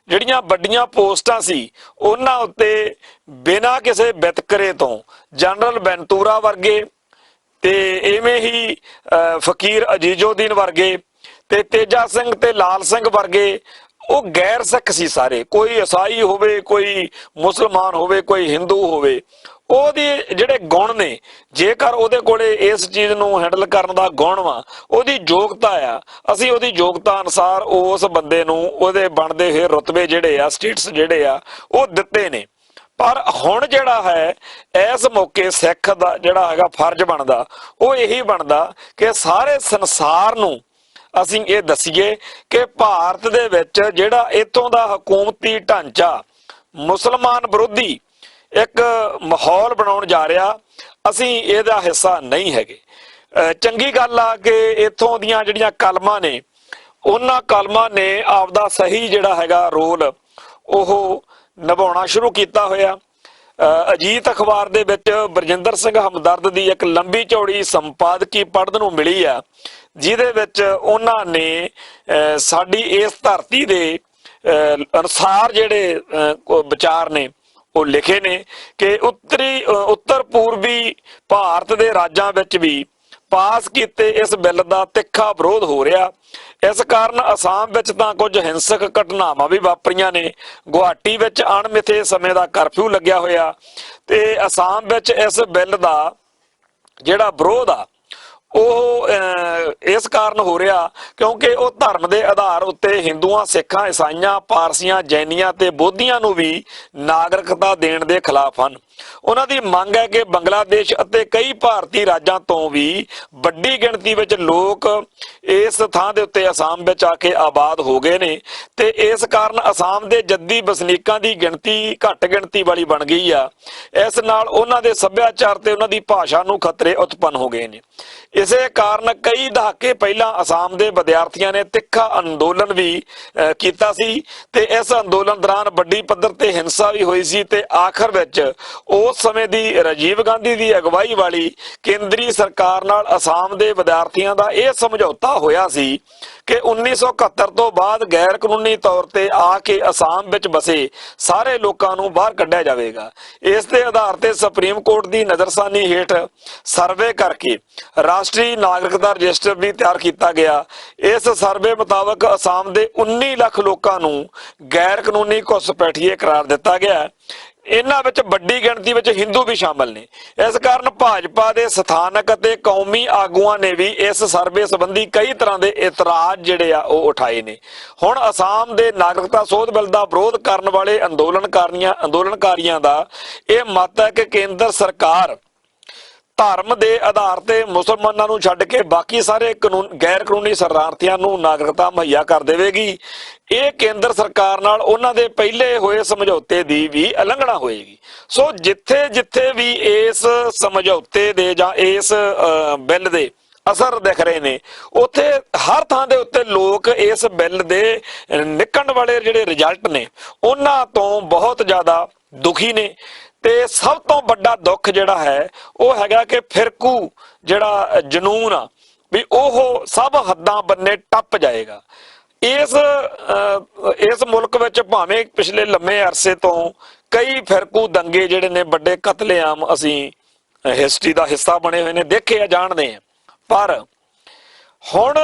ਜਿਹੜੀਆਂ ਵੱਡੀਆਂ ਪੋਸਟਾਂ ਸੀ ਉਹਨਾਂ ਉੱਤੇ ਬਿਨਾਂ ਕਿਸੇ ਵਿਤਕਰੇ ਤੋਂ ਜਨਰਲ ਬੈਂਤੂਰਾ ਵਰਗੇ ਤੇ ਇਵੇਂ ਹੀ ਫਕੀਰ ਅਜੀਜ਼ੁਦੀਨ ਵਰਗੇ ਤੇ ਤੇਜਾ ਸਿੰਘ ਤੇ ਲਾਲ ਸਿੰਘ ਵਰਗੇ, ਉਹ ਗੈਰ ਸਿੱਖ ਸੀ ਸਾਰੇ, ਕੋਈ ਈਸਾਈ ਹੋਵੇ, ਕੋਈ ਮੁਸਲਮਾਨ ਹੋਵੇ, ਕੋਈ ਹਿੰਦੂ ਹੋਵੇ, ਉਹਦੇ ਜਿਹੜੇ ਗੁਣ ਨੇ, ਜੇਕਰ ਉਹਦੇ ਕੋਲੇ ਇਸ ਚੀਜ਼ ਨੂੰ ਹੈਂਡਲ ਕਰਨ ਦਾ ਗੁਣ ਵਾ, ਉਹਦੀ ਯੋਗਤਾ ਆ, ਅਸੀਂ ਉਹਦੀ ਯੋਗਤਾ ਅਨੁਸਾਰ ਉਸ ਬੰਦੇ ਨੂੰ ਉਹਦੇ ਬਣਦੇ ਹੋਏ ਰੁਤਬੇ ਜਿਹੜੇ ਆ, ਸਟੇਟਸ ਜਿਹੜੇ ਆ, ਉਹ ਦਿੱਤੇ ਨੇ। ਪਰ ਹੁਣ ਜਿਹੜਾ ਹੈ ਇਸ ਮੌਕੇ ਸਿੱਖ ਦਾ ਜਿਹੜਾ ਹੈਗਾ ਫਰਜ਼ ਬਣਦਾ ਉਹ ਇਹੀ ਬਣਦਾ ਕਿ ਸਾਰੇ ਸੰਸਾਰ ਨੂੰ ਅਸੀਂ ਇਹ ਦਸੀਏ ਕਿ ਭਾਰਤ ਦੇ ਵਿੱਚ ਜਿਹੜਾ ਇੱਥੋਂ ਦਾ ਹਕੂਮਤੀ ਢਾਂਚਾ ਮੁਸਲਮਾਨ ਵਿਰੋਧੀ ਇੱਕ ਮਾਹੌਲ ਬਣਾਉਣ ਜਾ ਰਿਹਾ, ਅਸੀਂ ਇਹਦਾ ਹਿੱਸਾ ਨਹੀਂ ਹੈਗੇ। ਚੰਗੀ ਗੱਲ ਆ ਕਿ ਇੱਥੋਂ ਦੀਆਂ ਜਿਹੜੀਆਂ ਕਲਮਾਂ ਨੇ, ਉਹਨਾਂ ਕਲਮਾਂ ਨੇ ਆਪਦਾ ਸਹੀ ਜਿਹੜਾ ਹੈਗਾ ਰੋਲ ਉਹ ਨਿਭਾਉਣਾ ਸ਼ੁਰੂ ਕੀਤਾ ਹੋਇਆ। ਅਜੀਤ ਅਖਬਾਰ ਦੇ ਵਿੱਚ ਬਰਜਿੰਦਰ ਸਿੰਘ ਹਮਦਰਦ ਦੀ ਇੱਕ ਲੰਬੀ ਚੌੜੀ ਸੰਪਾਦਕੀ ਪੜ੍ਹਨ ਨੂੰ ਮਿਲੀ ਆ, ਜਿਹਦੇ ਵਿੱਚ ਉਹਨਾਂ ਨੇ ਸਾਡੀ ਇਸ ਧਰਤੀ ਦੇ ਅਨੁਸਾਰ ਜਿਹੜੇ ਵਿਚਾਰ ਨੇ ਉਹ ਲਿਖੇ ਨੇ ਕਿ ਉੱਤਰ ਪੂਰਬੀ ਭਾਰਤ ਦੇ ਰਾਜਾਂ ਵਿੱਚ ਵੀ ਪਾਸ ਕੀਤੇ ਇਸ ਬਿੱਲ ਦਾ ਤਿੱਖਾ ਵਿਰੋਧ ਹੋ ਰਿਹਾ। ਇਸ ਕਾਰਨ ਅਸਾਮ ਵਿੱਚ ਤਾਂ ਕੁਝ ਹਿੰਸਕ ਘਟਨਾਵਾਂ ਵੀ ਵਾਪਰੀਆਂ ਨੇ। ਗੁਹਾਟੀ ਵਿੱਚ ਅਣਮਿੱਥੇ ਸਮੇਂ ਦਾ ਕਰਫਿਊ ਲੱਗਿਆ ਹੋਇਆ ਤੇ ਅਸਾਮ ਵਿੱਚ ਇਸ ਬਿੱਲ ਦਾ ਜਿਹੜਾ ਵਿਰੋਧ ਆ ਉਹ ਇਸ ਕਾਰਨ ਹੋ ਰਿਹਾ ਕਿਉਂਕਿ ਉਹ ਧਰਮ ਦੇ ਆਧਾਰ ਉੱਤੇ ਹਿੰਦੂਆਂ, ਸਿੱਖਾਂ, ਈਸਾਈਆਂ, ਪਾਰਸੀਆਂ, ਜੈਨੀਆਂ ਤੇ ਬੋਧੀਆਂ ਨੂੰ ਵੀ ਨਾਗਰਿਕਤਾ ਦੇਣ ਦੇ ਖਿਲਾਫ ਹਨ। ਉਹਨਾਂ ਦੀ ਮੰਗ ਹੈ ਕਿ ਬੰਗਲਾਦੇਸ਼ ਅਤੇ ਕਈ ਭਾਰਤੀ ਰਾਜਾਂ ਤੋਂ ਵੀ ਵੱਡੀ ਗਿਣਤੀ ਵਿੱਚ ਲੋਕ ਇਸ ਥਾਂ ਦੇ ਉੱਤੇ ਅਸਾਮ ਵਿੱਚ ਆ ਕੇ ਆਬਾਦ ਹੋ ਗਏ ਨੇ ਤੇ ਇਸ ਕਾਰਨ ਅਸਾਮ ਦੇ ਜੱਦੀ ਵਸਨੀਕਾਂ ਦੀ ਗਿਣਤੀ ਘੱਟ ਗਿਣਤੀ ਵਾਲੀ ਬਣ ਗਈ ਆ। ਇਸ ਨਾਲ ਉਹਨਾਂ ਦੇ ਸੱਭਿਆਚਾਰ ਤੇ ਉਹਨਾਂ ਦੀ ਭਾਸ਼ਾ ਨੂੰ ਖਤਰੇ ਉਤਪੰਨ ਹੋ ਗਏ ਨੇ। ਇਸੇ ਕਾਰਨ ਕਈ ਦਹਾਕੇ ਪਹਿਲਾਂ ਅਸਾਮ ਦੇ ਵਿਦਿਆਰਥੀਆਂ ਨੇ ਤਿੱਖਾ ਅੰਦੋਲਨ ਵੀ ਕੀਤਾ ਸੀ ਤੇ ਇਸ ਅੰਦੋਲਨ ਦੌਰਾਨ ਵੱਡੀ ਪੱਧਰ ਤੇ ਹਿੰਸਾ ਵੀ ਹੋਈ ਸੀ ਤੇ ਆਖਰ ਵਿੱਚ ਉਸ ਸਮੇਂ ਦੀ ਰਾਜੀਵ ਗਾਂਧੀ ਦੀ ਅਗਵਾਈ ਵਾਲੀ ਕੇਂਦਰੀ ਸਰਕਾਰ ਨਾਲ ਅਸਾਮ ਦੇ ਵਿਦਿਆਰਥੀਆਂ ਦਾ ਇਹ ਸਮਝੌਤਾ ਹੋਇਆ ਸੀ ਕਿ 1971 ਤੋਂ ਬਾਅਦ ਗੈਰ ਕਾਨੂੰਨੀ ਤੌਰ ਤੇ ਆ ਕੇ ਅਸਾਮ ਵਿੱਚ ਬਸੇ ਸਾਰੇ ਲੋਕਾਂ ਨੂੰ ਬਾਹਰ ਕੱਢਿਆ ਜਾਵੇਗਾ। ਇਸ ਦੇ ਆਧਾਰ ਤੇ ਸੁਪਰੀਮ ਕੋਰਟ ਦੀ ਨਜ਼ਰਸਾਨੀ ਹੇਠ ਸਰਵੇ ਕਰਕੇ ਰਾਸ਼ਟਰੀ ਨਾਗਰਿਕਤਾ ਰਜਿਸਟਰ ਵੀ ਤਿਆਰ ਕੀਤਾ ਗਿਆ। ਇਸ ਸਰਵੇ ਮੁਤਾਬਕ ਅਸਾਮ ਦੇ 19 ਲੱਖ ਲੋਕਾਂ ਨੂੰ ਗੈਰ ਕਾਨੂੰਨੀ ਘੁਸਪੈਠੀਏ ਕਰਾਰ ਦਿੱਤਾ ਗਿਆ। ਇਹਨਾਂ ਵਿੱਚ ਵੱਡੀ ਗਿਣਤੀ ਵਿੱਚ ਹਿੰਦੂ ਵੀ ਸ਼ਾਮਲ ਨੇ। ਇਸ ਕਾਰਨ ਭਾਜਪਾ ਦੇ ਸਥਾਨਕ ਅਤੇ ਕੌਮੀ ਆਗੂਆਂ ਨੇ ਵੀ ਇਸ ਸਰਵੇ ਸੰਬੰਧੀ ਕਈ ਤਰ੍ਹਾਂ ਦੇ ਇਤਰਾਜ਼ ਜਿਹੜੇ ਆ ਉਹ ਉਠਾਏ ਨੇ। ਹੁਣ ਅਸਾਮ ਦੇ ਨਾਗਰਿਕਤਾ ਸੋਧ ਬਿੱਲ ਦਾ ਵਿਰੋਧ ਕਰਨ ਵਾਲੇ ਅੰਦੋਲਨਕਾਰੀਆਂ ਦਾ ਇਹ ਮਤ ਹੈ ਕਿ ਕੇਂਦਰ ਸਰਕਾਰ ਧਰਮ ਦੇ ਆਧਾਰ ਤੇ ਮੁਸਲਮਾਨਾਂ ਨੂੰ ਛੱਡ ਕੇ ਬਾਕੀ ਸਾਰੇ ਗੈਰ ਕਾਨੂੰਨੀ ਸ਼ਰਨਾਰਥੀਆਂ ਨੂੰ ਨਾਗਰਿਕਤਾ ਮੁਹੱਈਆ ਕਰ ਦੇਵੇਗੀ। ਇਹ ਕੇਂਦਰ ਸਰਕਾਰ ਨਾਲ ਉਹਨਾਂ ਦੇ ਪਹਿਲੇ ਹੋਏ ਸਮਝੌਤੇ ਦੀ ਵੀ ਉਲੰਘਣਾ ਹੋਏਗੀ। ਸੋ ਜਿੱਥੇ ਜਿੱਥੇ ਵੀ ਇਸ ਸਮਝੌਤੇ ਦੇ ਜਾਂ ਇਸ ਬਿੱਲ ਦੇ ਅਸਰ ਦਿਖ ਰਹੇ ਨੇ ਉੱਥੇ ਹਰ ਥਾਂ ਦੇ ਉੱਤੇ ਲੋਕ ਇਸ ਬਿੱਲ ਦੇ ਨਿਕਲਣ ਵਾਲੇ ਜਿਹੜੇ ਰਿਜ਼ਲਟ ਨੇ ਉਹਨਾਂ ਤੋਂ ਬਹੁਤ ਜ਼ਿਆਦਾ ਦੁਖੀ ਨੇ ਤੇ ਸਭ ਤੋਂ ਵੱਡਾ ਦੁੱਖ ਜਿਹੜਾ ਹੈ ਉਹ ਹੈਗਾ ਕਿ ਫਿਰਕੂ ਜਿਹੜਾ ਜਨੂਨ ਆ ਵੀ ਉਹ ਸਭ ਹੱਦਾਂ ਬੰਨੇ ਟੱਪ ਜਾਏਗਾ। ਇਸ ਮੁਲਕ ਵਿੱਚ ਭਾਵੇਂ ਪਿਛਲੇ ਲੰਮੇ ਅਰਸੇ ਤੋਂ ਕਈ ਫਿਰਕੂ ਦੰਗੇ ਜਿਹੜੇ ਨੇ ਵੱਡੇ ਕਤਲੇਆਮ ਅਸੀਂ ਹਿਸਟਰੀ ਦਾ ਹਿੱਸਾ ਬਣੇ ਹੋਏ ਨੇ, ਦੇਖੇ ਆ, ਜਾਣਦੇ ਆ, ਪਰ ਹੁਣ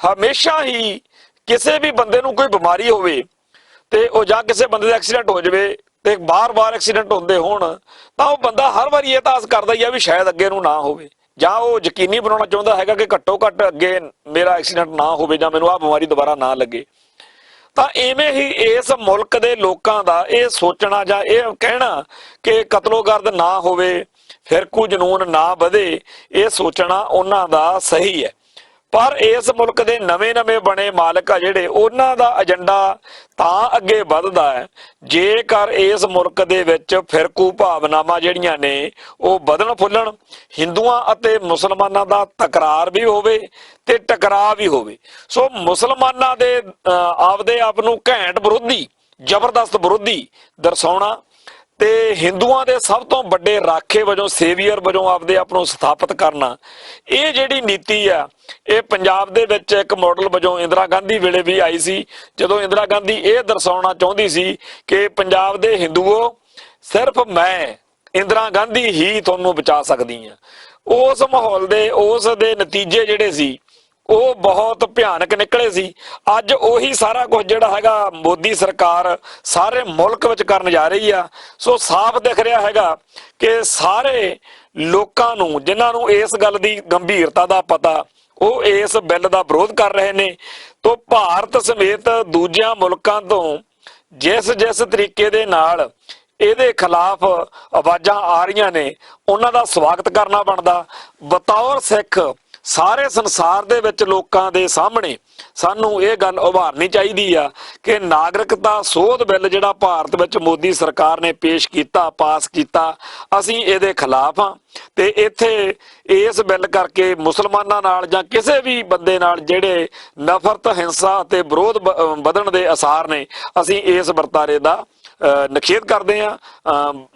ਹਮੇਸ਼ਾ ਹੀ ਕਿਸੇ ਵੀ ਬੰਦੇ ਨੂੰ ਕੋਈ ਬਿਮਾਰੀ ਹੋਵੇ ਤੇ ਉਹ ਜਾਂ ਕਿਸੇ ਬੰਦੇ ਦਾ ਐਕਸੀਡੈਂਟ ਹੋ ਜਾਵੇ ਤੇ ਬਾਰ-ਬਾਰ ਐਕਸੀਡੈਂਟ ਹੁੰਦੇ ਹੋਣ ਤਾਂ ਉਹ ਬੰਦਾ ਹਰ ਵਾਰੀ ਇਹ ਤਾਂ ਆਸ ਕਰਦਾ ਹੀ ਆ ਵੀ ਸ਼ਾਇਦ ਅੱਗੇ ਨੂੰ ਨਾ ਹੋਵੇ, ਜਾਂ ਉਹ ਯਕੀਨੀ ਬਣਾਉਣਾ ਚਾਹੁੰਦਾ ਹੈਗਾ ਕਿ ਘੱਟੋ ਘੱਟ ਅੱਗੇ ਮੇਰਾ ਐਕਸੀਡੈਂਟ ਨਾ ਹੋਵੇ ਜਾਂ ਮੈਨੂੰ ਆਹ ਬਿਮਾਰੀ ਦੁਬਾਰਾ ਨਾ ਲੱਗੇ। ਤਾਂ ਇਵੇਂ ਹੀ ਇਸ ਮੁਲਕ ਦੇ ਲੋਕਾਂ ਦਾ ਇਹ ਸੋਚਣਾ ਜਾਂ ਇਹ ਕਹਿਣਾ ਕਿ ਕਤਲੋਗਰਦ ਨਾ ਹੋਵੇ, ਫਿਰਕੂ ਜਨੂਨ ਨਾ ਵਧੇ, ਇਹ ਸੋਚਣਾ ਉਹਨਾਂ ਦਾ ਸਹੀ ਹੈ। ਪਰ ਇਸ ਮੁਲਕ ਦੇ ਨਵੇਂ ਬਣੇ ਮਾਲਕ ਆ ਜਿਹੜੇ, ਉਹਨਾਂ ਦਾ ਏਜੰਡਾ ਤਾਂ ਅੱਗੇ ਵੱਧਦਾ ਹੈ ਜੇਕਰ ਇਸ ਮੁਲਕ ਦੇ ਵਿੱਚ ਫਿਰਕੂ ਭਾਵਨਾਵਾਂ ਜਿਹੜੀਆਂ ਨੇ ਉਹ ਵਧਣ ਫੁੱਲਣ, ਹਿੰਦੂਆਂ ਅਤੇ ਮੁਸਲਮਾਨਾਂ ਦਾ ਤਕਰਾਰ ਵੀ ਹੋਵੇ ਤੇ ਟਕਰਾਅ ਵੀ ਹੋਵੇ। ਸੋ ਮੁਸਲਮਾਨਾਂ ਦੇ ਆਪਦੇ ਆਪ ਨੂੰ ਘੈਂਟ ਵਿਰੋਧੀ, ਜ਼ਬਰਦਸਤ ਵਿਰੋਧੀ ਦਰਸਾਉਣਾ ਤੇ ਹਿੰਦੂਆਂ ਦੇ ਸਭ ਤੋਂ ਵੱਡੇ ਰਾਖੇ ਵਜੋਂ, ਸੇਵੀਅਰ ਵਜੋਂ ਆਪਦੇ ਆਪ ਨੂੰ ਸਥਾਪਿਤ ਕਰਨਾ, ਇਹ ਜਿਹੜੀ ਨੀਤੀ ਆ ਇਹ ਪੰਜਾਬ ਦੇ ਵਿੱਚ ਇੱਕ ਮਾਡਲ ਵਜੋਂ ਇੰਦਰਾ ਗਾਂਧੀ ਵੇਲੇ ਵੀ ਆਈ ਸੀ, ਜਦੋਂ ਇੰਦਰਾ ਗਾਂਧੀ ਇਹ ਦਰਸਾਉਣਾ ਚਾਹੁੰਦੀ ਸੀ ਕਿ ਪੰਜਾਬ ਦੇ ਹਿੰਦੂਓ, ਸਿਰਫ ਮੈਂ ਇੰਦਰਾ ਗਾਂਧੀ ਹੀ ਤੁਹਾਨੂੰ ਬਚਾ ਸਕਦੀ ਆ। ਉਸ ਮਾਹੌਲ ਦੇ, ਉਸ ਦੇ ਨਤੀਜੇ ਜਿਹੜੇ ਸੀ ਉਹ ਬਹੁਤ ਭਿਆਨਕ ਨਿਕਲੇ ਸੀ। ਅੱਜ ਉਹੀ ਸਾਰਾ ਕੁਝ ਜਿਹੜਾ ਹੈਗਾ ਮੋਦੀ ਸਰਕਾਰ ਸਾਰੇ ਮੁਲਕ ਵਿੱਚ ਕਰਨ ਜਾ ਰਹੀ ਆ। ਸੋ ਸਾਫ਼ ਦਿਖ ਰਿਹਾ ਹੈਗਾ ਕਿ ਸਾਰੇ ਲੋਕਾਂ ਨੂੰ, ਜਿਨ੍ਹਾਂ ਨੂੰ ਇਸ ਗੱਲ ਦੀ ਗੰਭੀਰਤਾ ਦਾ ਪਤਾ, ਉਹ ਇਸ ਬਿੱਲ ਦਾ ਵਿਰੋਧ ਕਰ ਰਹੇ ਨੇ। ਤੋਂ ਭਾਰਤ ਸਮੇਤ ਦੂਜਿਆਂ ਮੁਲਕਾਂ ਤੋਂ ਜਿਸ ਤਰੀਕੇ ਦੇ ਨਾਲ ਇਹਦੇ ਖਿਲਾਫ ਆਵਾਜ਼ਾਂ ਆ ਰਹੀਆਂ ਨੇ, ਉਹਨਾਂ ਦਾ ਸਵਾਗਤ ਕਰਨਾ ਬਣਦਾ। ਬਤੌਰ ਸਿੱਖ ਸਾਰੇ ਸੰਸਾਰ ਦੇ ਵਿੱਚ ਲੋਕਾਂ ਦੇ ਸਾਹਮਣੇ ਸਾਨੂੰ ਇਹ ਗੱਲ ਉਭਾਰਨੀ ਚਾਹੀਦੀ ਆ ਕਿ ਨਾਗਰਿਕਤਾ ਸੋਧ ਬਿੱਲ ਜਿਹੜਾ ਭਾਰਤ ਵਿੱਚ ਮੋਦੀ ਸਰਕਾਰ ਨੇ ਪੇਸ਼ ਕੀਤਾ, ਪਾਸ ਕੀਤਾ, ਅਸੀਂ ਇਹਦੇ ਖਿਲਾਫ ਆ। ਤੇ ਇੱਥੇ ਇਸ ਬਿੱਲ ਕਰਕੇ ਮੁਸਲਮਾਨਾਂ ਨਾਲ ਜਾਂ ਕਿਸੇ ਵੀ ਬੰਦੇ ਨਾਲ ਜਿਹੜੇ ਨਫ਼ਰਤ, ਹਿੰਸਾ ਤੇ ਵਿਰੋਧ ਵਧਣ ਦੇ ਅਸਾਰ ਨੇ, ਅਸੀਂ ਇਸ ਵਰਤਾਰੇ ਦਾ ਨਿਖੇਧ ਕਰਦੇ ਹਾਂ,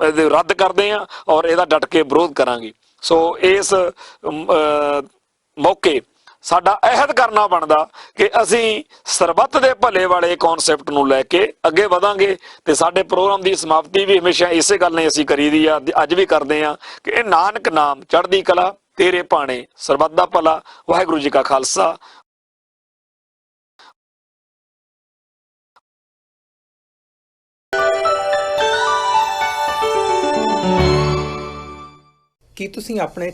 ਇਹਦੇ ਰੱਦ ਕਰਦੇ ਹਾਂ ਔਰ ਇਹਦਾ ਡਟ ਕੇ ਵਿਰੋਧ ਕਰਾਂਗੇ। ਸੋ ਇਸ ਮੌਕੇ ਸਾਡਾ ਅਹਿਦ ਕਰਨਾ ਬਣਦਾ ਕਿ ਅਸੀਂ ਸਰਬੱਤ ਦੇ ਭਲੇ ਵਾਲੇ ਕਨਸੈਪਟ ਨੂੰ ਲੈ ਕੇ ਅੱਗੇ ਵਧਾਂਗੇ। ਤੇ ਸਾਡੇ ਪ੍ਰੋਗਰਾਮ ਦੀ ਸਮਾਪਤੀ ਵੀ ਹਮੇਸ਼ਾ ਇਸੇ ਗੱਲ ਨੇ ਅਸੀਂ ਕਰੀ ਦੀ ਆ, ਅੱਜ ਵੀ ਕਰਦੇ ਆ ਕਿ ਇਹ ਨਾਨਕ ਨਾਮ ਚੜ੍ਹਦੀ ਕਲਾ ਤੇਰੇ ਭਾਣੇ, ਸਰਬੱਤ ਦਾ ਭਲਾ। ਵਾਹਿਗੁਰੂ ਜੀ ਕਾ ਖਾਲਸਾ। ਕੀ ਤੁਸੀਂ ਆਪਣੇ